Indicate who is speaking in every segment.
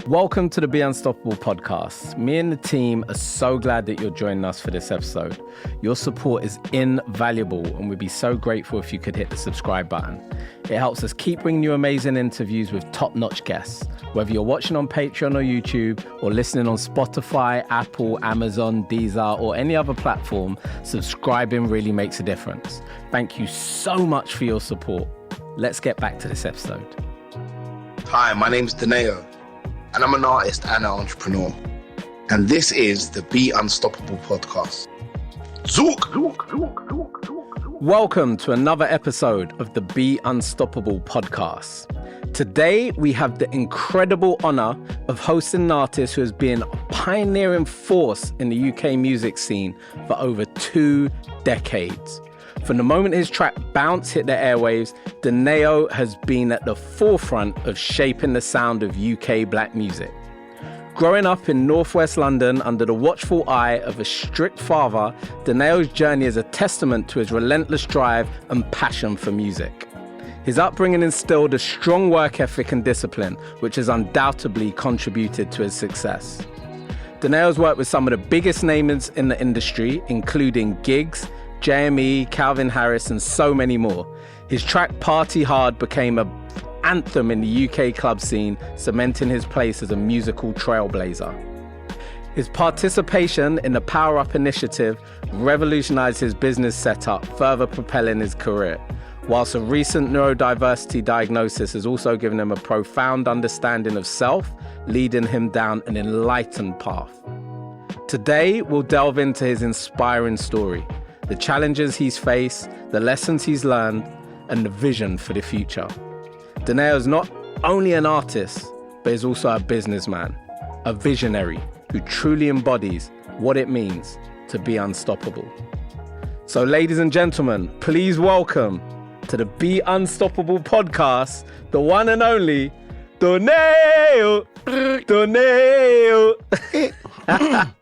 Speaker 1: Welcome to the Be Unstoppable podcast. Me and the team are so glad that you're joining us for this episode. Your support is invaluable and we'd be so grateful if you could hit the subscribe button. It helps us keep bringing you amazing interviews with top-notch guests. Whether you're watching on Patreon or YouTube or listening on Spotify, Apple, Amazon, Deezer or any other platform, subscribing really makes a difference. Thank you so much for your support. Let's get back to this episode.
Speaker 2: Hi, my name's Donae'O, and I'm an artist and an entrepreneur. And this is the Be Unstoppable podcast. Zook!
Speaker 1: Welcome to another episode of the Be Unstoppable podcast. Today, we have the incredible honor of hosting an artist who has been a pioneering force in the UK music scene for over 2 decades. From the moment his track Bounce hit the airwaves, Donae'O has been at the forefront of shaping the sound of UK black music. Growing up in northwest London under the watchful eye of a strict father, Donae'O's journey is a testament to his relentless drive and passion for music. His upbringing instilled a strong work ethic and discipline, which has undoubtedly contributed to his success. Donae'O's worked with some of the biggest names in the industry, including Giggs, JME, Calvin Harris, and so many more. His track Party Hard became an anthem in the UK club scene, cementing his place as a musical trailblazer. His participation in the Power Up initiative revolutionized his business setup, further propelling his career, whilst a recent neurodiversity diagnosis has also given him a profound understanding of self, leading him down an enlightened path. Today, we'll delve into his inspiring story, the challenges he's faced, the lessons he's learned, and the vision for the future. Donae'O is not only an artist, but is also a businessman, a visionary who truly embodies what it means to be unstoppable. So, ladies and gentlemen, please welcome to the Be Unstoppable podcast, the one and only Donae'O. Donae'O.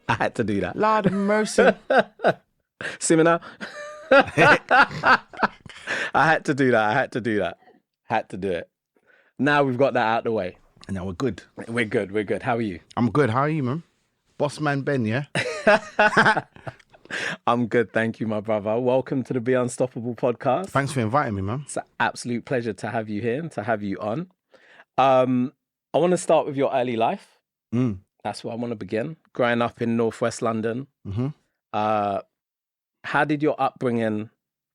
Speaker 1: I had to do that.
Speaker 3: Lord of mercy.
Speaker 1: See me now? I had to do that. Had to do it. Now we've got that out of the way.
Speaker 3: And now we're good.
Speaker 1: We're good. How are you?
Speaker 3: I'm good. How are you, man? Boss man Ben, yeah?
Speaker 1: I'm good, thank you, my brother. Welcome to the Be Unstoppable podcast.
Speaker 3: Thanks for inviting me, man.
Speaker 1: It's an absolute pleasure to have you here and to have you on. I want to start with your early life. That's where I want to begin. Growing up in northwest London.
Speaker 3: Mm-hmm.
Speaker 1: How did your upbringing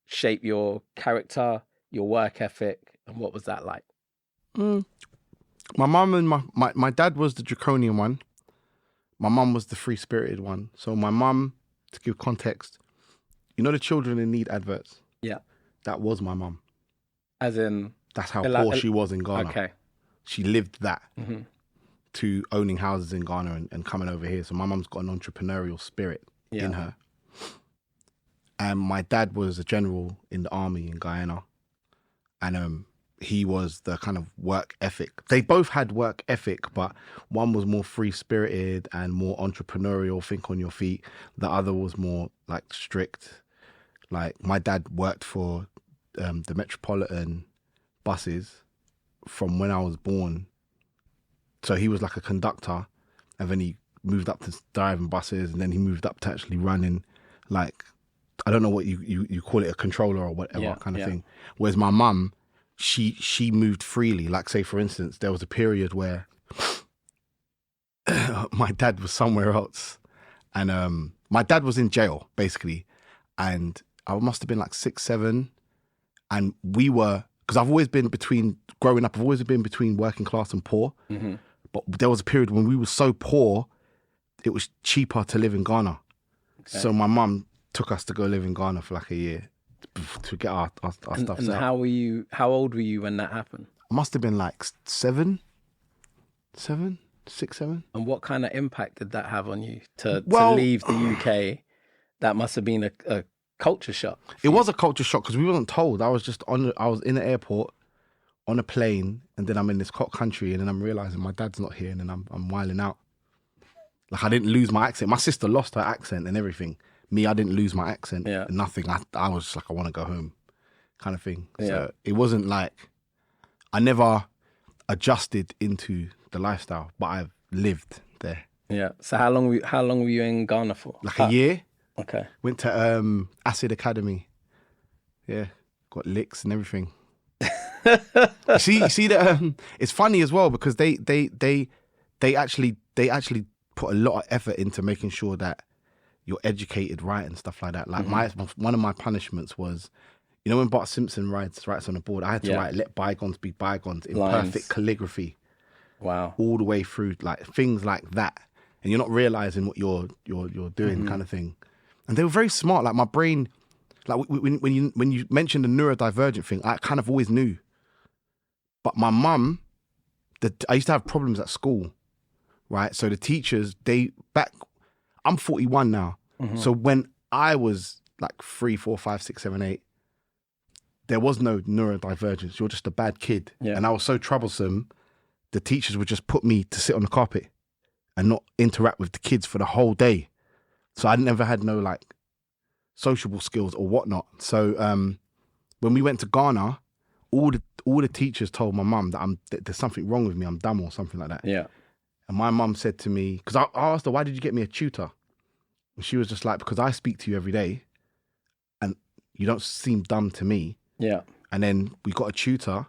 Speaker 1: shape your character, your work ethic, and what was that like?
Speaker 3: My mum and my dad was the draconian one. My mum was the free-spirited one. So my mum, to give context, you know the Children in Need adverts?
Speaker 1: Yeah.
Speaker 3: That was my mum.
Speaker 1: As in?
Speaker 3: That's how poor she was in Ghana.
Speaker 1: Okay.
Speaker 3: She lived that
Speaker 1: Mm-hmm.
Speaker 3: to owning houses in Ghana and coming over here. So my mum's got an entrepreneurial spirit in her. And my dad was a general in the army in Guyana. And he was the kind of work ethic. They both had work ethic, but one was more free-spirited and more entrepreneurial, think on your feet. The other was more like strict. Like my dad worked for the Metropolitan buses from when I was born. So he was like a conductor, and then he moved up to driving buses, and then he moved up to actually running like, I don't know what you call it, a controller or whatever kind of thing. Whereas my mum, she moved freely. Like, say, for instance, there was a period where my dad was somewhere else. And my dad was in jail, basically. And I must have been like 6, 7. And we were, because I've always been growing up, I've always been between working class and poor. Mm-hmm. But there was a period when we were so poor, it was cheaper to live in Ghana. Okay. So my mum took us to go live in Ghana for like a year to get our stuff set up.
Speaker 1: And how old were you when that happened?
Speaker 3: I must have been like 7. 6, 7.
Speaker 1: And what kind of impact did that have on you to leave the UK? That must have been a culture shock.
Speaker 3: It was a culture shock because we wasn't told. I was in the airport on a plane, and then I'm in this hot country, and then I'm realizing my dad's not here, and then I'm wilding out. Like, I didn't lose my accent. My sister lost her accent and everything. Me, I didn't lose my accent. Yeah. Nothing. I was just like, I want to go home kind of thing. Yeah. So it wasn't like, I never adjusted into the lifestyle, but lived there.
Speaker 1: Yeah. So how long were you in Ghana for?
Speaker 3: Like a year.
Speaker 1: Okay.
Speaker 3: Went to Acid Academy. Yeah, got licks and everything. you see that it's funny as well because they actually put a lot of effort into making sure that you're educated right and stuff like that. Like one of my punishments was, you know, when Bart Simpson writes on a board, I had to write "Let bygones be bygones" in perfect calligraphy.
Speaker 1: Wow. All
Speaker 3: the way through, like things like that, and you're not realizing what you're doing, kind of thing. And they were very smart. Like my brain, like when you mentioned the neurodivergent thing, I kind of always knew. But my mum, I used to have problems at school, right? So the teachers, I'm 41 now. So when I was like 3, 4, 5, 6, 7, 8, there was no neurodivergence. You're just a bad kid. Yeah. And I was so troublesome, the teachers would just put me to sit on the carpet and not interact with the kids for the whole day. So I never had no like sociable skills or whatnot. So when we went to Ghana, all the teachers told my mum that there's something wrong with me. I'm dumb or something like that. Yeah. And my mum said to me, because I asked her, why did you get me a tutor? And she was just like, because I speak to you every day and you don't seem dumb to me. Yeah. And then we got a tutor.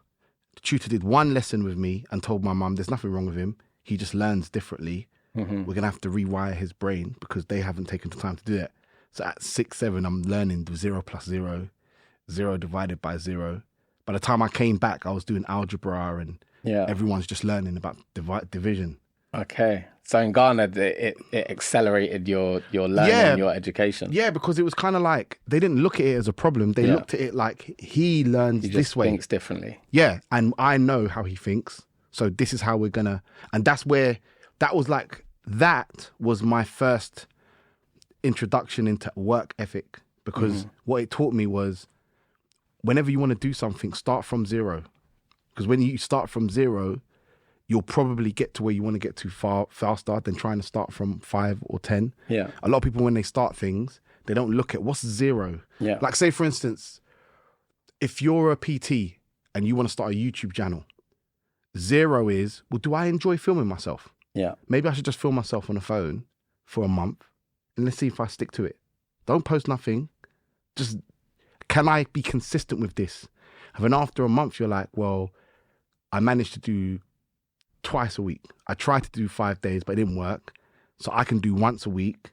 Speaker 3: The tutor did one lesson with me and told my mum, there's nothing wrong with him. He just learns differently. We're going to have to rewire his brain because they haven't taken the time to do that. So at 6, 7, I'm learning 0 plus 0, 0 divided by 0. By the time I came back, I was doing algebra and everyone's just learning about division. Okay. So in Ghana, it accelerated your learning and your education. Yeah, because it was kind of like, they didn't look at it as a problem. They looked at it like he learns this way. He thinks differently. Yeah, and I know how he thinks. So this is how we're going to... And that was my first introduction into work ethic. Because what it taught me was, whenever you want to do something, start from 0. Because when you start from 0, you'll probably get to where you want to get to far faster than trying to start from 5 or 10. Yeah. A lot of people, when they start things, they don't look at what's 0. Yeah. Like say, for instance, if you're a PT and you want to start a YouTube channel, 0 is, well, do I enjoy filming myself? Yeah. Maybe I should just film myself on a phone for a month and let's see if I stick to it. Don't post nothing. Just, can I be consistent with this? And then after a month, you're like, well, I managed to do twice a week. I tried to do 5 days, but it didn't work. So I can do once a week.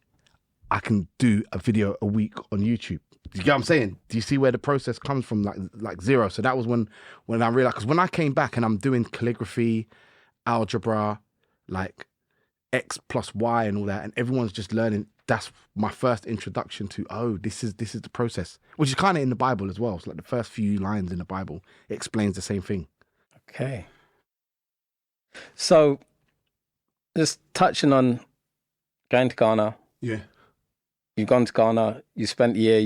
Speaker 3: I can do a video a week on YouTube. Do you get what I'm saying? Do you see where the process comes from? Like 0. So that was when I realized, because when I came back and I'm doing calligraphy, algebra, like X plus Y and all that, and everyone's just learning. That's my first introduction to, this is the process, which is kind of in the Bible as well. It's like the first few lines in the Bible, it explains the same thing. Okay. So just touching on going to Ghana. Yeah. You've gone to Ghana, you spent a year,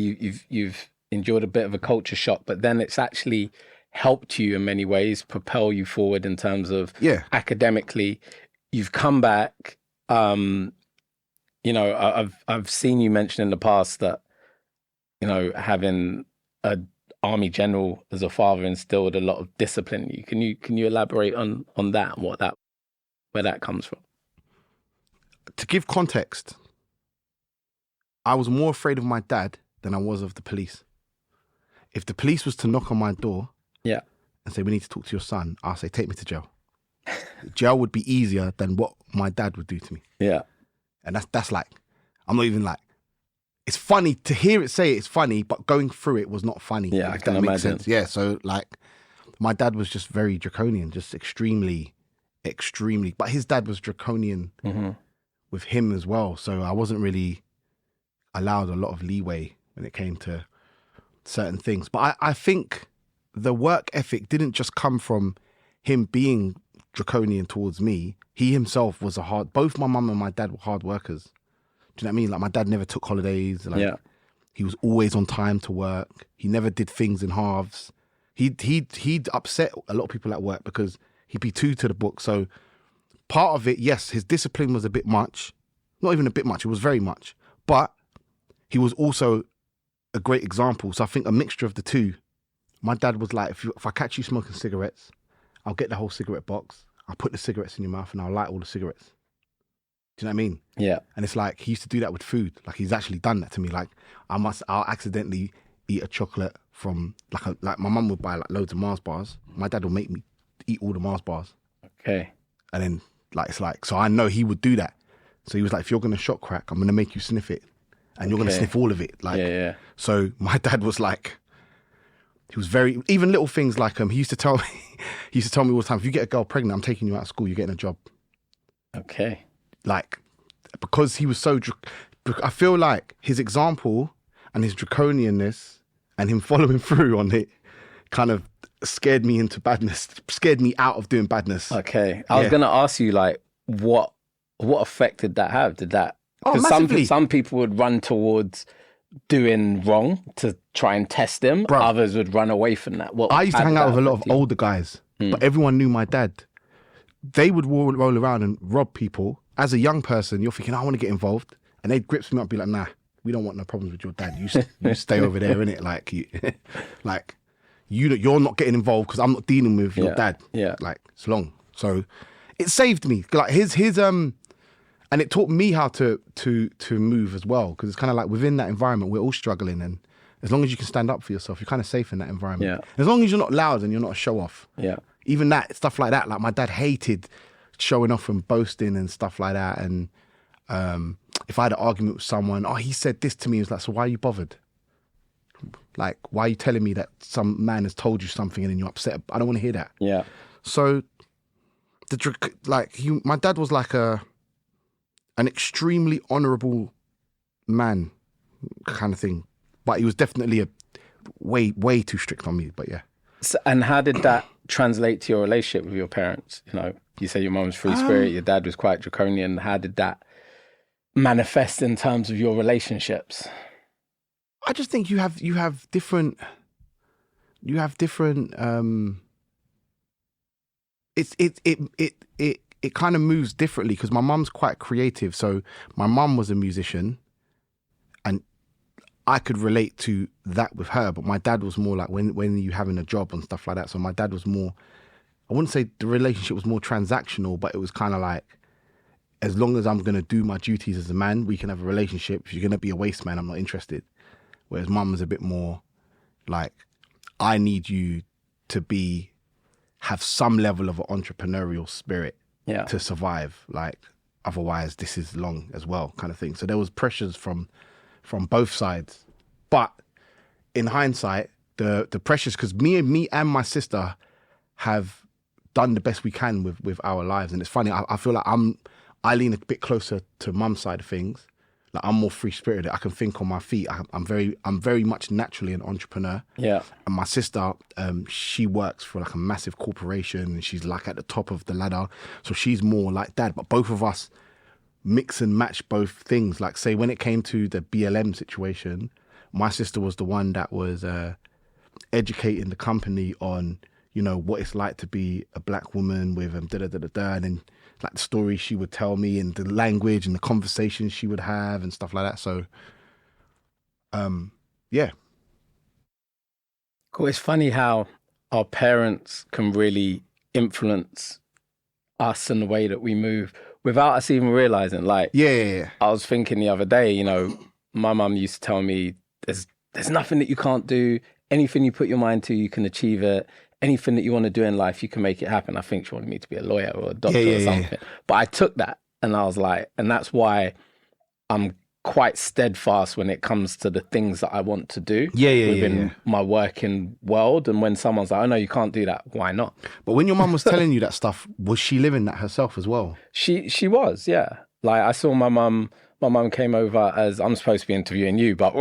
Speaker 3: you've enjoyed a bit of a culture shock, but then it's actually helped you in many ways, propel you forward in terms of academically. You've come back, you know, I've seen you mention in the past that, you know, having an army general as a father instilled a lot of discipline in you. Can you elaborate on that and where that comes from? To give context, I was more afraid of my dad than I was of the police. If the police was to knock on my door and say, we need to talk to your son, I'll say, take me to jail. Jail would be easier than what my dad would do to me. Yeah. And that's like, I'm not even like, it's funny to hear it say it's funny, but going through it was not funny. Yeah, I can imagine. Yeah, so like, my dad was just very draconian, just extremely, but his dad was draconian with him as well. So I wasn't really allowed a lot of leeway when it came to certain things. But I think the work ethic didn't just come from him being draconian towards me. He himself was both my mum and my dad were hard workers. Do you know what I mean? Like my dad never took holidays. Like, he was always on time to work. He never did things in halves. He'd upset a lot of people at work because he'd be too to the book. So part of it, yes, his discipline was a bit much. Not even a bit much, it was very much. But he was also a great example. So I think a mixture of the two. My dad was like, if I catch you smoking cigarettes, I'll get the whole cigarette box. I'll put the cigarettes in your mouth and I'll light all the cigarettes. Do you know what I mean?
Speaker 1: Yeah.
Speaker 3: And it's like, he used to do that with food. Like, he's actually done that to me. Like, I'll accidentally eat a chocolate from, like my mum would buy like loads of Mars bars. My dad would make me eat all the Mars bars.
Speaker 1: Okay.
Speaker 3: And then, like, it's like, so I know he would do that. So he was like, if you're going to shot crack, I'm going to make you sniff it. And you're going to sniff all of it. Like,
Speaker 1: yeah.
Speaker 3: So my dad was like, he was very, even little things like, he used to tell me all the time, if you get a girl pregnant, I'm taking you out of school, you're getting a job.
Speaker 1: Okay.
Speaker 3: Like, because he was so, I feel like his example and his draconianness and him following through on it kind of scared me into badness, scared me out of doing badness.
Speaker 1: Okay. I was going to ask you, like, what effect did that have? Did that, because some people would run towards doing wrong to try and test him.
Speaker 3: Bro,
Speaker 1: others would run away from that.
Speaker 3: I used to hang out with a lot of older guys, but everyone knew my dad. They would roll around and rob people. As a young person, you're thinking, I want to get involved. And they'd grip me up and be like, nah, we don't want no problems with your dad. You stay over there, innit? Like, you're not getting involved because I'm not dealing with your dad.
Speaker 1: Yeah.
Speaker 3: Like, it's long. So it saved me. Like, his and it taught me how to move as well. Because it's kind of like within that environment, we're all struggling. And as long as you can stand up for yourself, you're kind of safe in that environment.
Speaker 1: Yeah.
Speaker 3: As long as you're not loud and you're not a show off.
Speaker 1: Yeah.
Speaker 3: Even that, stuff like that. Like, my dad hated showing off and boasting and stuff like that. And if I had an argument with someone, he said this to me, he was like, so why are you bothered? Like, why are you telling me that some man has told you something and then you're upset? I don't want to hear that.
Speaker 1: Yeah.
Speaker 3: So, my dad was like an extremely honourable man kind of thing. But he was definitely way too strict on me, but yeah.
Speaker 1: So, and how did that translate to your relationship with your parents? You know, you say your mum was free spirit, your dad was quite draconian. How did that manifest in terms of your relationships?
Speaker 3: I just think you have different it kind of moves differently because my mum's quite creative. So my mum was a musician and I could relate to that with her, but my dad was more like when you having a job and stuff like that. So my dad was more, I wouldn't say the relationship was more transactional, but it was kind of like, as long as I'm going to do my duties as a man, we can have a relationship. If you're going to be a waste man, I'm not interested. Whereas mum was a bit more like, I need you to have some level of an entrepreneurial spirit to survive. Like, otherwise this is long as well, kind of thing. So there was pressures from both sides. But in hindsight, the pressures, because me and my sister have done the best we can with our lives. And it's funny, I feel like I lean a bit closer to mum's side of things. Like, I'm more free-spirited. I can think on my feet. I'm very much naturally an entrepreneur. Yeah. And my sister, she works for like a massive corporation and she's like at the top of the ladder. So she's more like dad. But both of us mix and match both things. Like, say, when it came to the BLM situation, my sister was the one that was educating the company on, you know, what it's like to be a black woman with and then like the stories she would tell me and the language and the conversations she would have and stuff like that. So, yeah.
Speaker 1: Cool. It's funny how our parents can really influence us and the way that we move without us even realizing. Like,
Speaker 3: yeah.
Speaker 1: I was thinking the other day, you know, my mum used to tell me, there's nothing that you can't do. Anything you put your mind to, you can achieve it. Anything that you want to do in life, you can make it happen. I think she wanted me to be a lawyer or a doctor or something. Yeah. But I took that and I was like, and that's why I'm quite steadfast when it comes to the things that I want to do within my working world. And when someone's like, oh no, you can't do that, why not?
Speaker 3: But when your mum was telling you that stuff, was she living that herself as well?
Speaker 1: She was, yeah. Like, I saw my mum came over as, I'm supposed to be interviewing you, but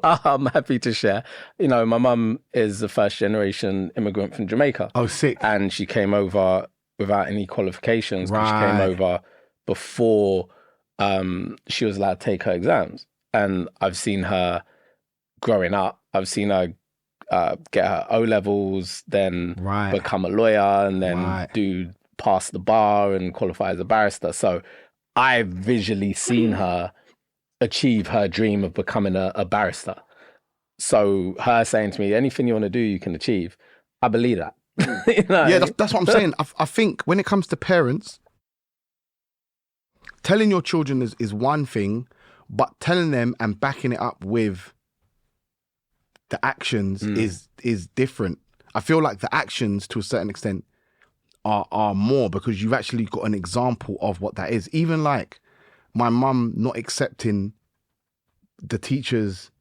Speaker 1: I'm happy to share. You know, my mum is a first generation immigrant from Jamaica.
Speaker 3: Oh, sick.
Speaker 1: And she came over without any qualifications.
Speaker 3: Right.
Speaker 1: She came over before she was allowed to take her exams. And I've seen her growing up. I've seen her get her O-levels, then become a lawyer, and then pass the bar and qualify as a barrister. So I've visually seen her achieve her dream of becoming a barrister. So her saying to me, anything you want to do, you can achieve. I believe that. You know?
Speaker 3: Yeah, that's what I'm saying. I think when it comes to parents, telling your children is one thing, but telling them and backing it up with the actions is different. I feel like the actions to a certain extent are more, because you've actually got an example of what that is. Even like my mum not accepting the teacher's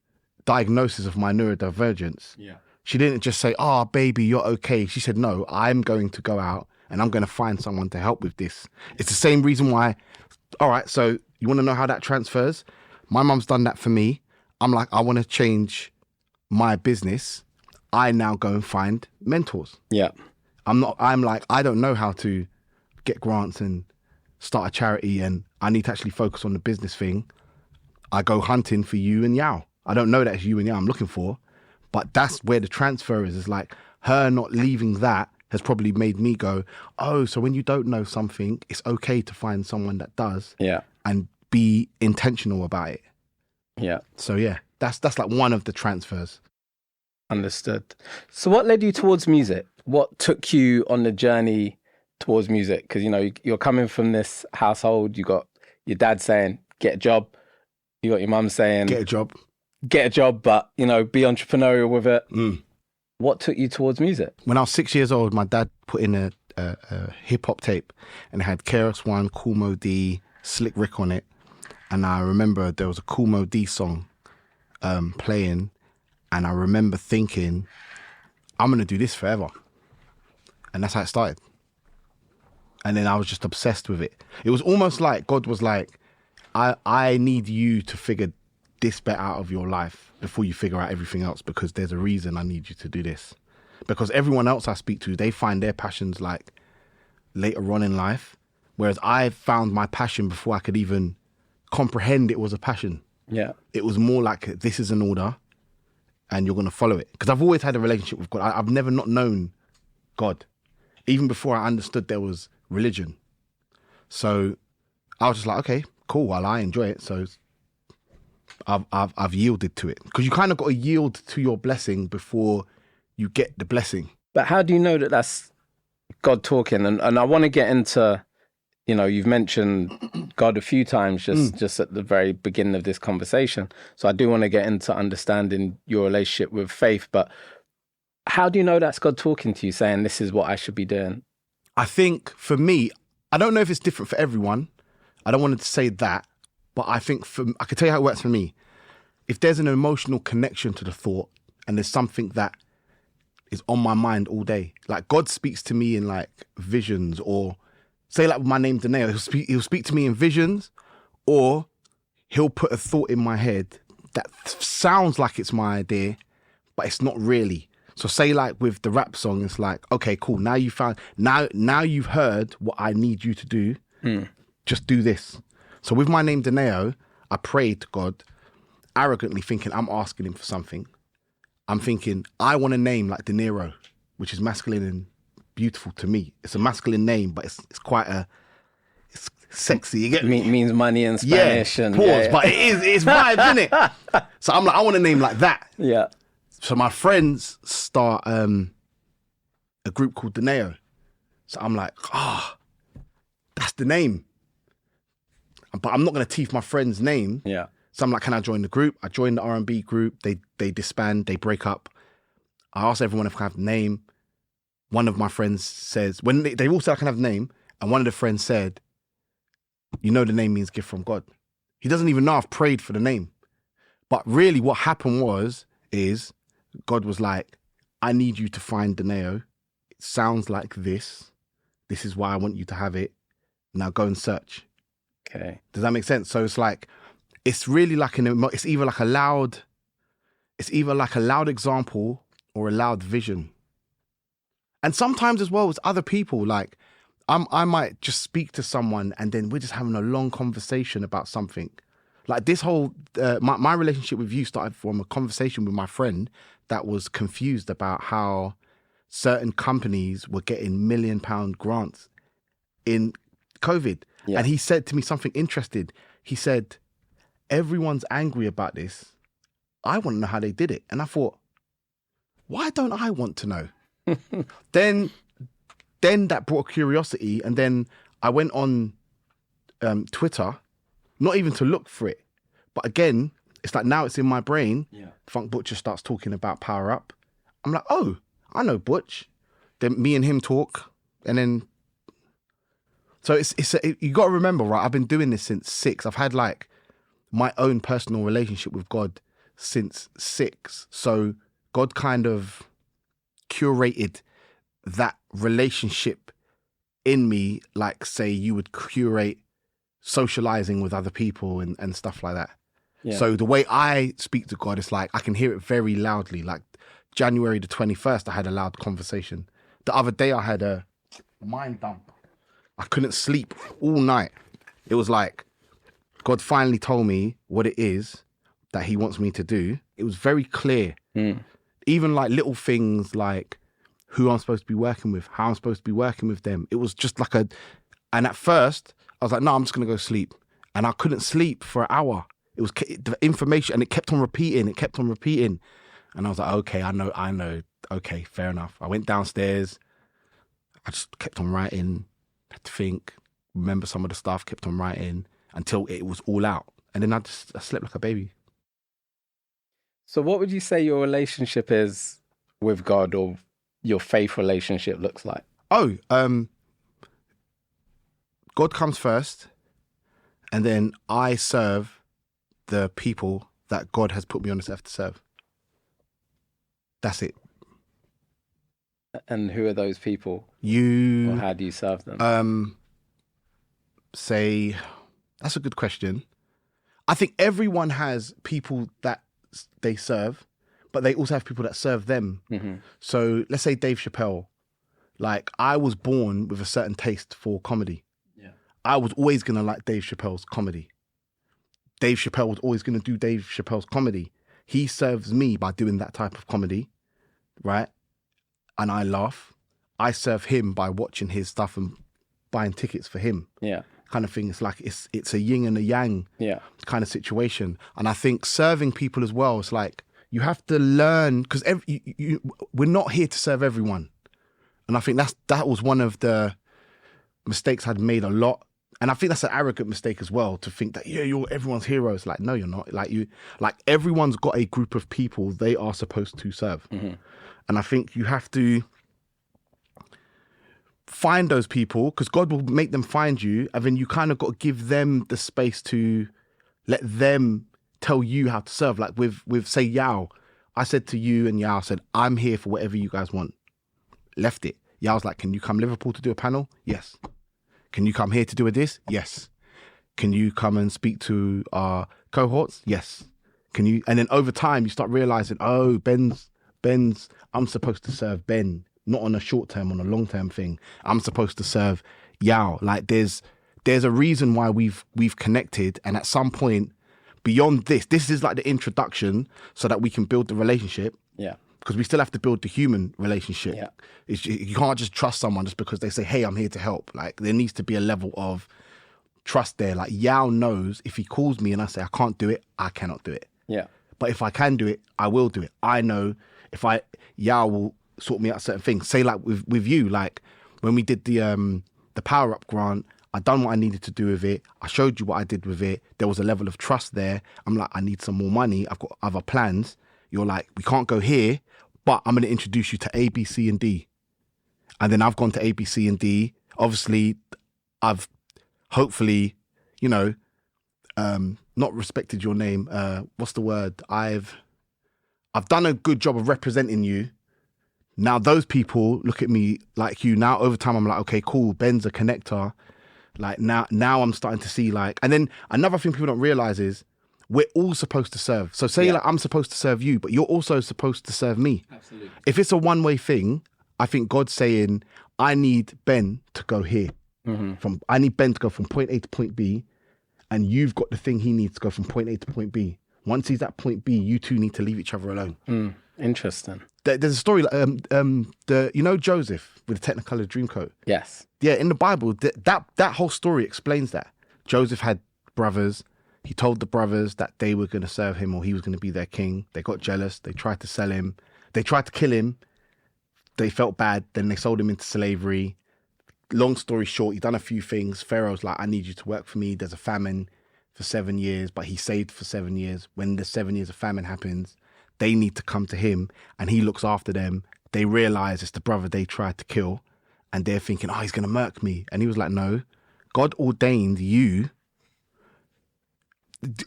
Speaker 3: diagnosis of my neurodivergence. Yeah. She didn't just say, "Oh, baby, you're okay." She said, "No, I'm going to go out and I'm going to find someone to help with this." It's the same reason why, all right, so you want to know how that transfers? My mum's done that for me. I'm like, I want to change my business. I now go and find mentors.
Speaker 1: Yeah.
Speaker 3: I'm like, I don't know how to get grants and start a charity, and I need to actually focus on the business thing. I go hunting for you and Yao. I don't know that it's you and Yao I'm looking for, but that's where the transfer is. It's like her not leaving that has probably made me go, oh, so when you don't know something, it's okay to find someone that does.
Speaker 1: Yeah.
Speaker 3: And be intentional about it.
Speaker 1: Yeah.
Speaker 3: So yeah, that's like one of the transfers.
Speaker 1: Understood. So what led you towards music? What took you on the journey towards music? Because, you know, you're coming from this household. You got your dad saying, get a job. You got your mum saying, get a job, but, you know, be entrepreneurial with it. What took you towards music? When
Speaker 3: I was 6 years old, my dad put in a hip hop tape, and it had KRS-One, Kool Moe D, Slick Rick on it. And I remember there was a Kool Moe D song playing, and I remember thinking, I'm going to do this forever. And that's how it started. And then I was just obsessed with it. It was almost like God was like, I need you to figure this bit out of your life before you figure out everything else, because there's a reason I need you to do this. Because everyone else I speak to, they find their passions like later on in life, whereas I found my passion before I could even comprehend it was a passion.
Speaker 1: Yeah.
Speaker 3: It was more like, this is an order and you're going to follow it. Because I've always had a relationship with God. I've never not known God, even before I understood there was religion. So I was just like, okay, cool. Well, I enjoy it. So I've yielded to it, because you kind of got to yield to your blessing before you get the blessing.
Speaker 1: But how do you know that that's God talking? And I want to get into, you know, you've mentioned God a few times just at the very beginning of this conversation. So I do want to get into understanding your relationship with faith. But how do you know that's God talking to you, saying this is what I should be doing?
Speaker 3: I think for me, I don't know if it's different for everyone. I don't want to say that. But I think I can tell you how it works for me. If there's an emotional connection to the thought, and there's something that is on my mind all day, like God speaks to me in like visions, or say like with my name Donae'O, he'll speak to me in visions, or he'll put a thought in my head that sounds like it's my idea, but it's not really. So say like with the rap song, it's like, okay, cool. Now you've heard what I need you to do. Just do this. So with my name Donae'O, I prayed to God, arrogantly thinking I'm asking him for something. I'm thinking, I want a name like De Niro, which is masculine and beautiful to me. It's a masculine name, but it's quite it's sexy. You get me?
Speaker 1: Means money in Spanish.
Speaker 3: Yeah, pause. But it's vibes, isn't it? So I'm like, I want a name like that.
Speaker 1: Yeah.
Speaker 3: So my friends start a group called Donae'O. So I'm like, that's the name. But I'm not going to teeth my friend's name.
Speaker 1: Yeah. So
Speaker 3: I'm like, can I join the group? I joined the R&B group. They disband, they break up. I asked everyone if I have a name. One of my friends says, when they all said I can have a name, and one of the friends said, you know the name means gift from God. He doesn't even know I've prayed for the name. But really what happened is God was like, I need you to find Donae'O. It sounds like this. This is why I want you to have it. Now go and search.
Speaker 1: Okay.
Speaker 3: Does that make sense? So it's like, it's really like it's either like a loud example or a loud vision. And sometimes as well as other people, like I might just speak to someone and then we're just having a long conversation about something. Like this whole, my relationship with you started from a conversation with my friend that was confused about how certain companies were getting £1 million grants in COVID. Yeah. And he said to me something interesting. He said, everyone's angry about this. I want to know how they did it. And I thought, why don't I want to know? Then that brought curiosity. And then I went on Twitter, not even to look for it. But again, it's like now it's in my brain.
Speaker 1: Yeah.
Speaker 3: Funk Butcher starts talking about Power Up. I'm like, oh, I know Butch. Then me and him talk, and then. So you got to remember, right? I've been doing this since 6. I've had like my own personal relationship with God since 6. So God kind of curated that relationship in me, like say you would curate socializing with other people and stuff like that.
Speaker 1: Yeah.
Speaker 3: So the way I speak to God, it's like I can hear it very loudly. Like January the 21st, I had a loud conversation. The other day I had a mind dump. I couldn't sleep all night. It was like God finally told me what it is that he wants me to do. It was very clear. Even like little things like who I'm supposed to be working with, how I'm supposed to be working with them. It was just like and at first I was like, no, I'm just going to go sleep. And I couldn't sleep for an hour. It was the information and it kept on repeating. And I was like, okay, I know. Okay, fair enough. I went downstairs. I just kept on writing, had to think, remember some of the stuff, kept on writing until it was all out. And then I slept like a baby.
Speaker 1: So what would you say your relationship is with God, or your faith relationship looks like?
Speaker 3: Oh, God comes first, and then I serve the people that God has put me on this earth to serve. That's it.
Speaker 1: And who are those people?
Speaker 3: Or
Speaker 1: how do you serve them?
Speaker 3: That's a good question. I think everyone has people that they serve, but they also have people that serve them.
Speaker 1: Mm-hmm.
Speaker 3: So let's say Dave Chappelle. Like, I was born with a certain taste for comedy.
Speaker 1: Yeah.
Speaker 3: I was always going to like Dave Chappelle's comedy. Dave Chappelle was always going to do Dave Chappelle's comedy. He serves me by doing that type of comedy, right? And I laugh. I serve him by watching his stuff and buying tickets for him.
Speaker 1: Yeah.
Speaker 3: Kind of thing. It's like it's a yin and a yang kind of situation. And I think serving people as well, it's like you have to learn, because we're not here to serve everyone. And I think that was one of the mistakes I'd made a lot. And I think that's an arrogant mistake as well, to think that, you're everyone's hero. It's like, no, you're not. Like everyone's got a group of people they are supposed to serve. Mm-hmm. And I think you have to find those people, because God will make them find you. And then you kind of got to give them the space to let them tell you how to serve. Like with say Yao, I said to you and Yao, said, I'm here for whatever you guys want. Left it. Yao's like, can you come Liverpool to do a panel? Yes. Can you come here to do a this? Yes. Can you come and speak to our cohorts? Yes. Can you? And then over time, you start realizing, oh, Ben's, I'm supposed to serve Ben, not on a short term, on a long term thing. I'm supposed to serve Yao. Like there's a reason why we've connected. And at some point beyond this is like the introduction so that we can build the relationship.
Speaker 1: Yeah.
Speaker 3: Because we still have to build the human relationship.
Speaker 1: Yeah.
Speaker 3: You can't just trust someone just because they say, hey, I'm here to help. Like, there needs to be a level of trust there. Like, Yao knows if he calls me and I say, I can't do it, I cannot do it.
Speaker 1: Yeah.
Speaker 3: But if I can do it, I will do it. I know Yao will sort me out certain things. Say, like, with you, like, when we did the Power Up grant, I done what I needed to do with it. I showed you what I did with it. There was a level of trust there. I'm like, I need some more money. I've got other plans. You're like, we can't go here, but I'm going to introduce you to A, B, C, and D. And then I've gone to A, B, C, and D. Obviously, I've hopefully, not respected your name. What's the word? I've done a good job of representing you. Now those people look at me like you. Now over time, I'm like, okay, cool. Ben's a connector. Like now I'm starting to see like, and then another thing people don't realize is we're all supposed to serve. So say like I'm supposed to serve you, but you're also supposed to serve me.
Speaker 1: Absolutely.
Speaker 3: If it's a one-way thing, I think God's saying, I need Ben to go here. Mm-hmm. I need Ben to go from point A to point B, and you've got the thing he needs to go from point A to point B. Once he's at point B, you two need to leave each other alone.
Speaker 1: Interesting.
Speaker 3: There's a story, Joseph with the Technicolor Dreamcoat?
Speaker 1: Yes.
Speaker 3: Yeah, in the Bible, that whole story explains that. Joseph had brothers. He told the brothers that they were going to serve him or he was going to be their king. They got jealous. They tried to sell him. They tried to kill him. They felt bad. Then they sold him into slavery. long story short, he done a few things. Pharaoh's like, I need you to work for me. There's a famine for 7 years, but he saved for 7 years. When the 7 years of famine happens, they need to come to him and he looks after them. They realize it's the brother they tried to kill and they're thinking, oh, he's going to murk me. And he was like, no, God ordained you.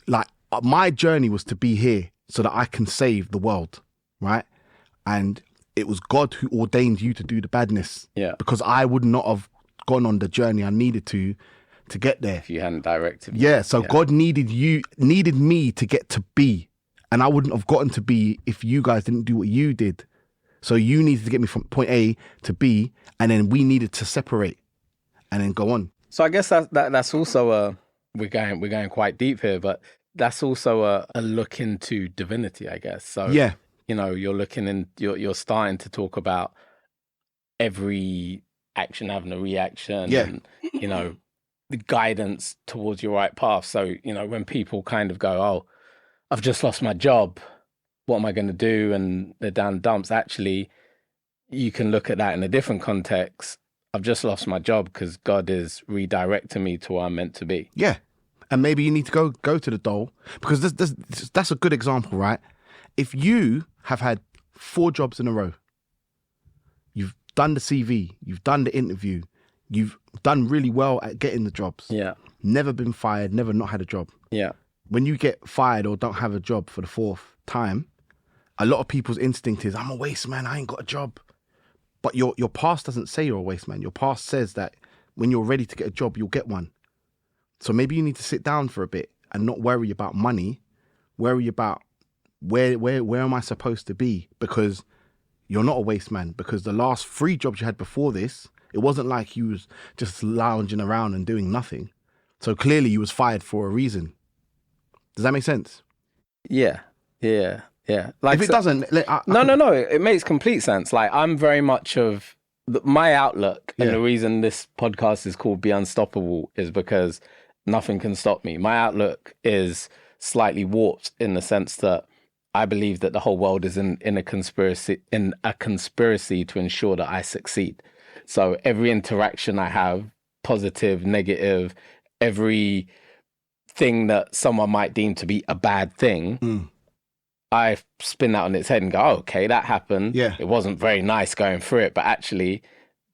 Speaker 3: Like, my journey was to be here so that I can save the world, right? And it was God who ordained you to do the badness.
Speaker 1: Yeah.
Speaker 3: Because I would not have gone on the journey I needed to get there.
Speaker 1: If you hadn't directed me.
Speaker 3: Yeah, so God needed me to get to B. And I wouldn't have gotten to B if you guys didn't do what you did. So you needed to get me from point A to B, and then we needed to separate and then go on.
Speaker 1: So I guess that's also we're going quite deep here, but that's also a look into divinity, I guess. So
Speaker 3: yeah.
Speaker 1: You know, you're starting to talk about every action having a reaction and, you know, the guidance towards your right path. So, you know, when people kind of go, oh, I've just lost my job, what am I going to do? And they're down dumps. Actually, you can look at that in a different context. I've just lost my job because God is redirecting me to where I'm meant to be.
Speaker 3: Yeah. And maybe you need to go to the dole, because that's a good example, right? If you have had 4 jobs in a row, you've done the CV, you've done the interview, you've done really well at getting the jobs.
Speaker 1: Yeah.
Speaker 3: Never been fired, never not had a job.
Speaker 1: Yeah.
Speaker 3: When you get fired or don't have a job for the 4th time, a lot of people's instinct is, I'm a waste man, I ain't got a job. But your past doesn't say you're a waste man. Your past says that when you're ready to get a job, you'll get one. So maybe you need to sit down for a bit and not worry about money, worry about where am I supposed to be? Because you're not a waste man. Because the last 3 jobs you had before this, it wasn't like you was just lounging around and doing nothing. So clearly you was fired for a reason. Does that make sense?
Speaker 1: Yeah. Like,
Speaker 3: if it doesn't...
Speaker 1: No. It makes complete sense. Like, I'm very much of... My outlook, and the reason this podcast is called Be Unstoppable is because nothing can stop me. My outlook is slightly warped in the sense that I believe that the whole world is in a conspiracy to ensure that I succeed. So every interaction I have, positive, negative, every thing that someone might deem to be a bad thing, I spin that on its head and go, oh, okay, that happened. Yeah. It wasn't very nice going through it, but actually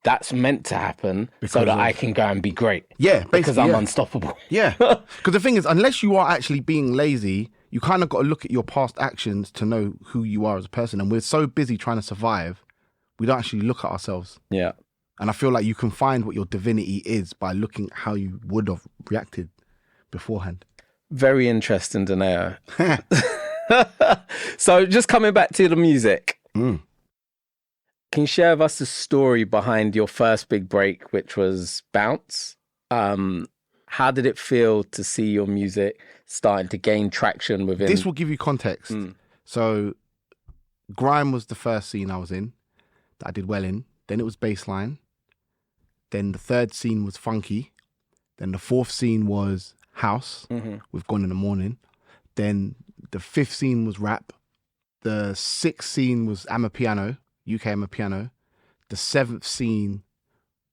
Speaker 1: that's meant to happen so that I can go and be great.
Speaker 3: Yeah, basically.
Speaker 1: Because I'm unstoppable.
Speaker 3: Yeah. Because the thing is, unless you are actually being lazy, you kind of got to look at your past actions to know who you are as a person. And we're so busy trying to survive, we don't actually look at ourselves. Yeah. And I feel like you can find what your divinity is by looking at how you would have reacted beforehand.
Speaker 1: Very interesting, Donae'O. So just coming back to the music. Can you share with us the story behind your first big break, which was Bounce? How did it feel to see your music starting to gain traction within...
Speaker 3: This will give you context. So grime was the first scene I was in that I did well in. Then it was bassline. Then the 3rd scene was funky. Then the 4th scene was house with Gone in the Morning. Then the 5th scene was rap. The 6th scene was Amapiano, UK Amapiano. The 7th scene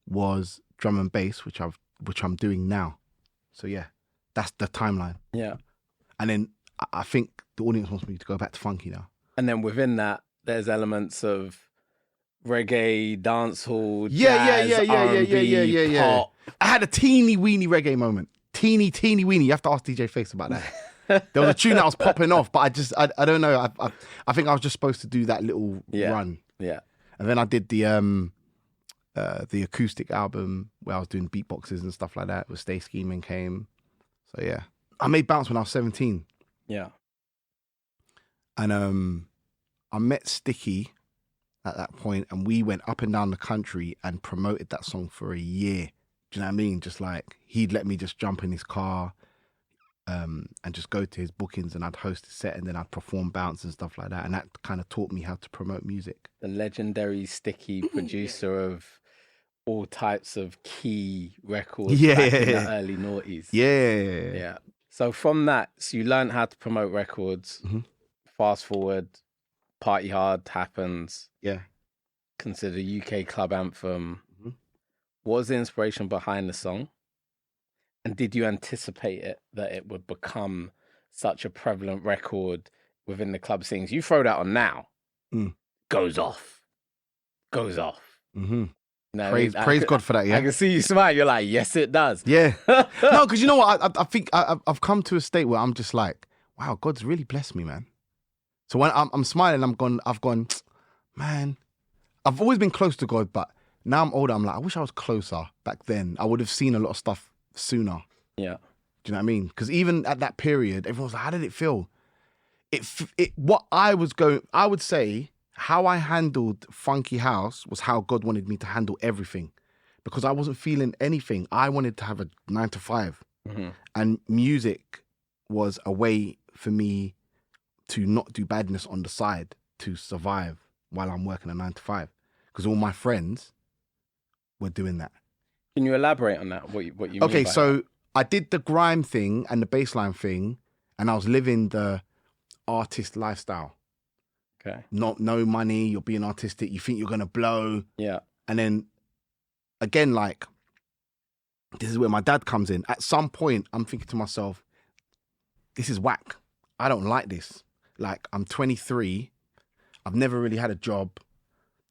Speaker 3: was drum and bass, which I'm doing now. So yeah, that's the timeline. Yeah. And then I think the audience wants me to go back to funky now.
Speaker 1: And then within that, there's elements of reggae, dancehall, jazz, R&B, pop.
Speaker 3: I had a teeny weeny reggae moment. Teeny weeny. You have to ask DJ Face about that. There was a tune that was popping off, but I don't know. I think I was just supposed to do that little run. Yeah. And then I did the acoustic album where I was doing beatboxes and stuff like that. With Stay Scheming came. So yeah. I made Bounce when I was 17. Yeah. And I met Sticky at that point, and we went up and down the country and promoted that song for a year. Do you know what I mean? Just like, he'd let me just jump in his car and just go to his bookings, and I'd host a set and then I'd perform Bounce and stuff like that. And that kind of taught me how to promote music.
Speaker 1: The legendary Sticky, producer of all types of key records back in the early noughties. Yeah. So from that, so you learned how to promote records. Fast forward, Party Hard happens. Yeah. Consider UK club anthem. What was the inspiration behind the song? And did you anticipate it, that it would become such a prevalent record within the club scenes? You throw that on now, goes off.
Speaker 3: Mm-hmm.
Speaker 1: No,
Speaker 3: praise God for that, yeah?
Speaker 1: I can see you smile. You're like, yes, it does.
Speaker 3: Yeah. No, because you know what? I think I've come to a state where I'm just like, wow, God's really blessed me, man. So when I'm smiling, I've gone, man, I've always been close to God, but now I'm older, I'm like, I wish I was closer back then. I would have seen a lot of stuff sooner.
Speaker 1: Yeah.
Speaker 3: Do you know what I mean? Because even at that period, everyone was like, how did it feel? What I would say, how I handled Funky House was how God wanted me to handle everything. Because I wasn't feeling anything. I wanted to have a 9 to 5.
Speaker 1: Mm-hmm.
Speaker 3: And music was a way for me to not do badness on the side to survive while I'm working a 9 to 5. Because all my friends were doing that.
Speaker 1: Can you elaborate on that? What you mean
Speaker 3: Okay,
Speaker 1: by
Speaker 3: so
Speaker 1: that?
Speaker 3: I did the grime thing and the baseline thing, and I was living the artist lifestyle.
Speaker 1: Okay.
Speaker 3: No money, you're being artistic, you think you're gonna blow.
Speaker 1: Yeah.
Speaker 3: And then again, like, this is where my dad comes in. At some point, I'm thinking to myself, this is whack. I don't like this. Like, I'm 23. I've never really had a job.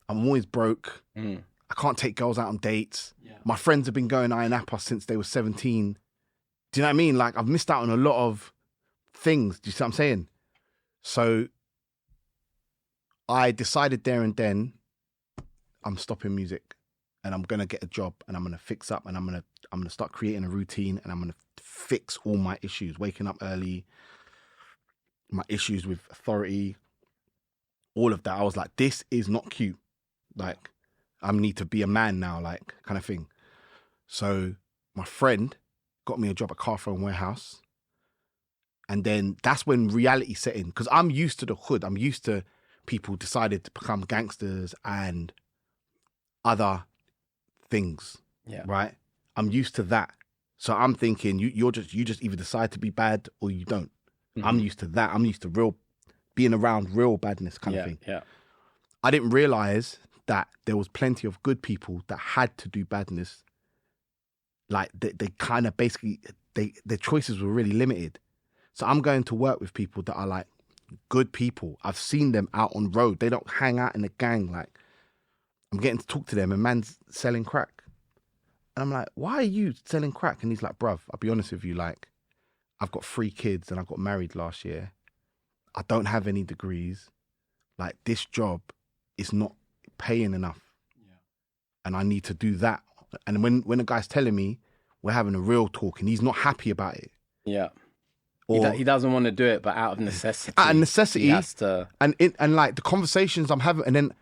Speaker 3: I'm always broke. I can't take girls out on dates. Yeah. My friends have been going Iron Apple since they were 17. Do you know what I mean? Like, I've missed out on a lot of things. Do you see what I'm saying? So I decided there and then, I'm stopping music and I'm going to get a job and I'm going to fix up and I'm going to start creating a routine and I'm going to fix all my issues, waking up early, my issues with authority, all of that. I was like, this is not cute. Like, I need to be a man now, like, kind of thing. So my friend got me a job at Carphone Warehouse. And then that's when reality set in. Because I'm used to the hood. I'm used to people decided to become gangsters and other things. Yeah. Right? I'm used to that. So I'm thinking you just either decide to be bad or you don't. Mm-hmm. I'm used to that. I'm used to being around real badness kind of thing. Yeah. I didn't realize that there was plenty of good people that had to do badness. Like they kind of basically, their choices were really limited. So I'm going to work with people that are like good people. I've seen them out on road. They don't hang out in a gang. Like, I'm getting to talk to them and man's selling crack. And I'm like, why are you selling crack? And he's like, bruv, I'll be honest with you. Like, I've got 3 kids and I got married last year. I don't have any degrees. Like, this job is not paying enough. Yeah. And I need to do that. And when a guy's telling me we're having a real talk and he's not happy about it. Yeah. Or
Speaker 1: he doesn't want to do it, but out of necessity.
Speaker 3: Out of necessity.
Speaker 1: He has to.
Speaker 3: And like the conversations I'm having, and then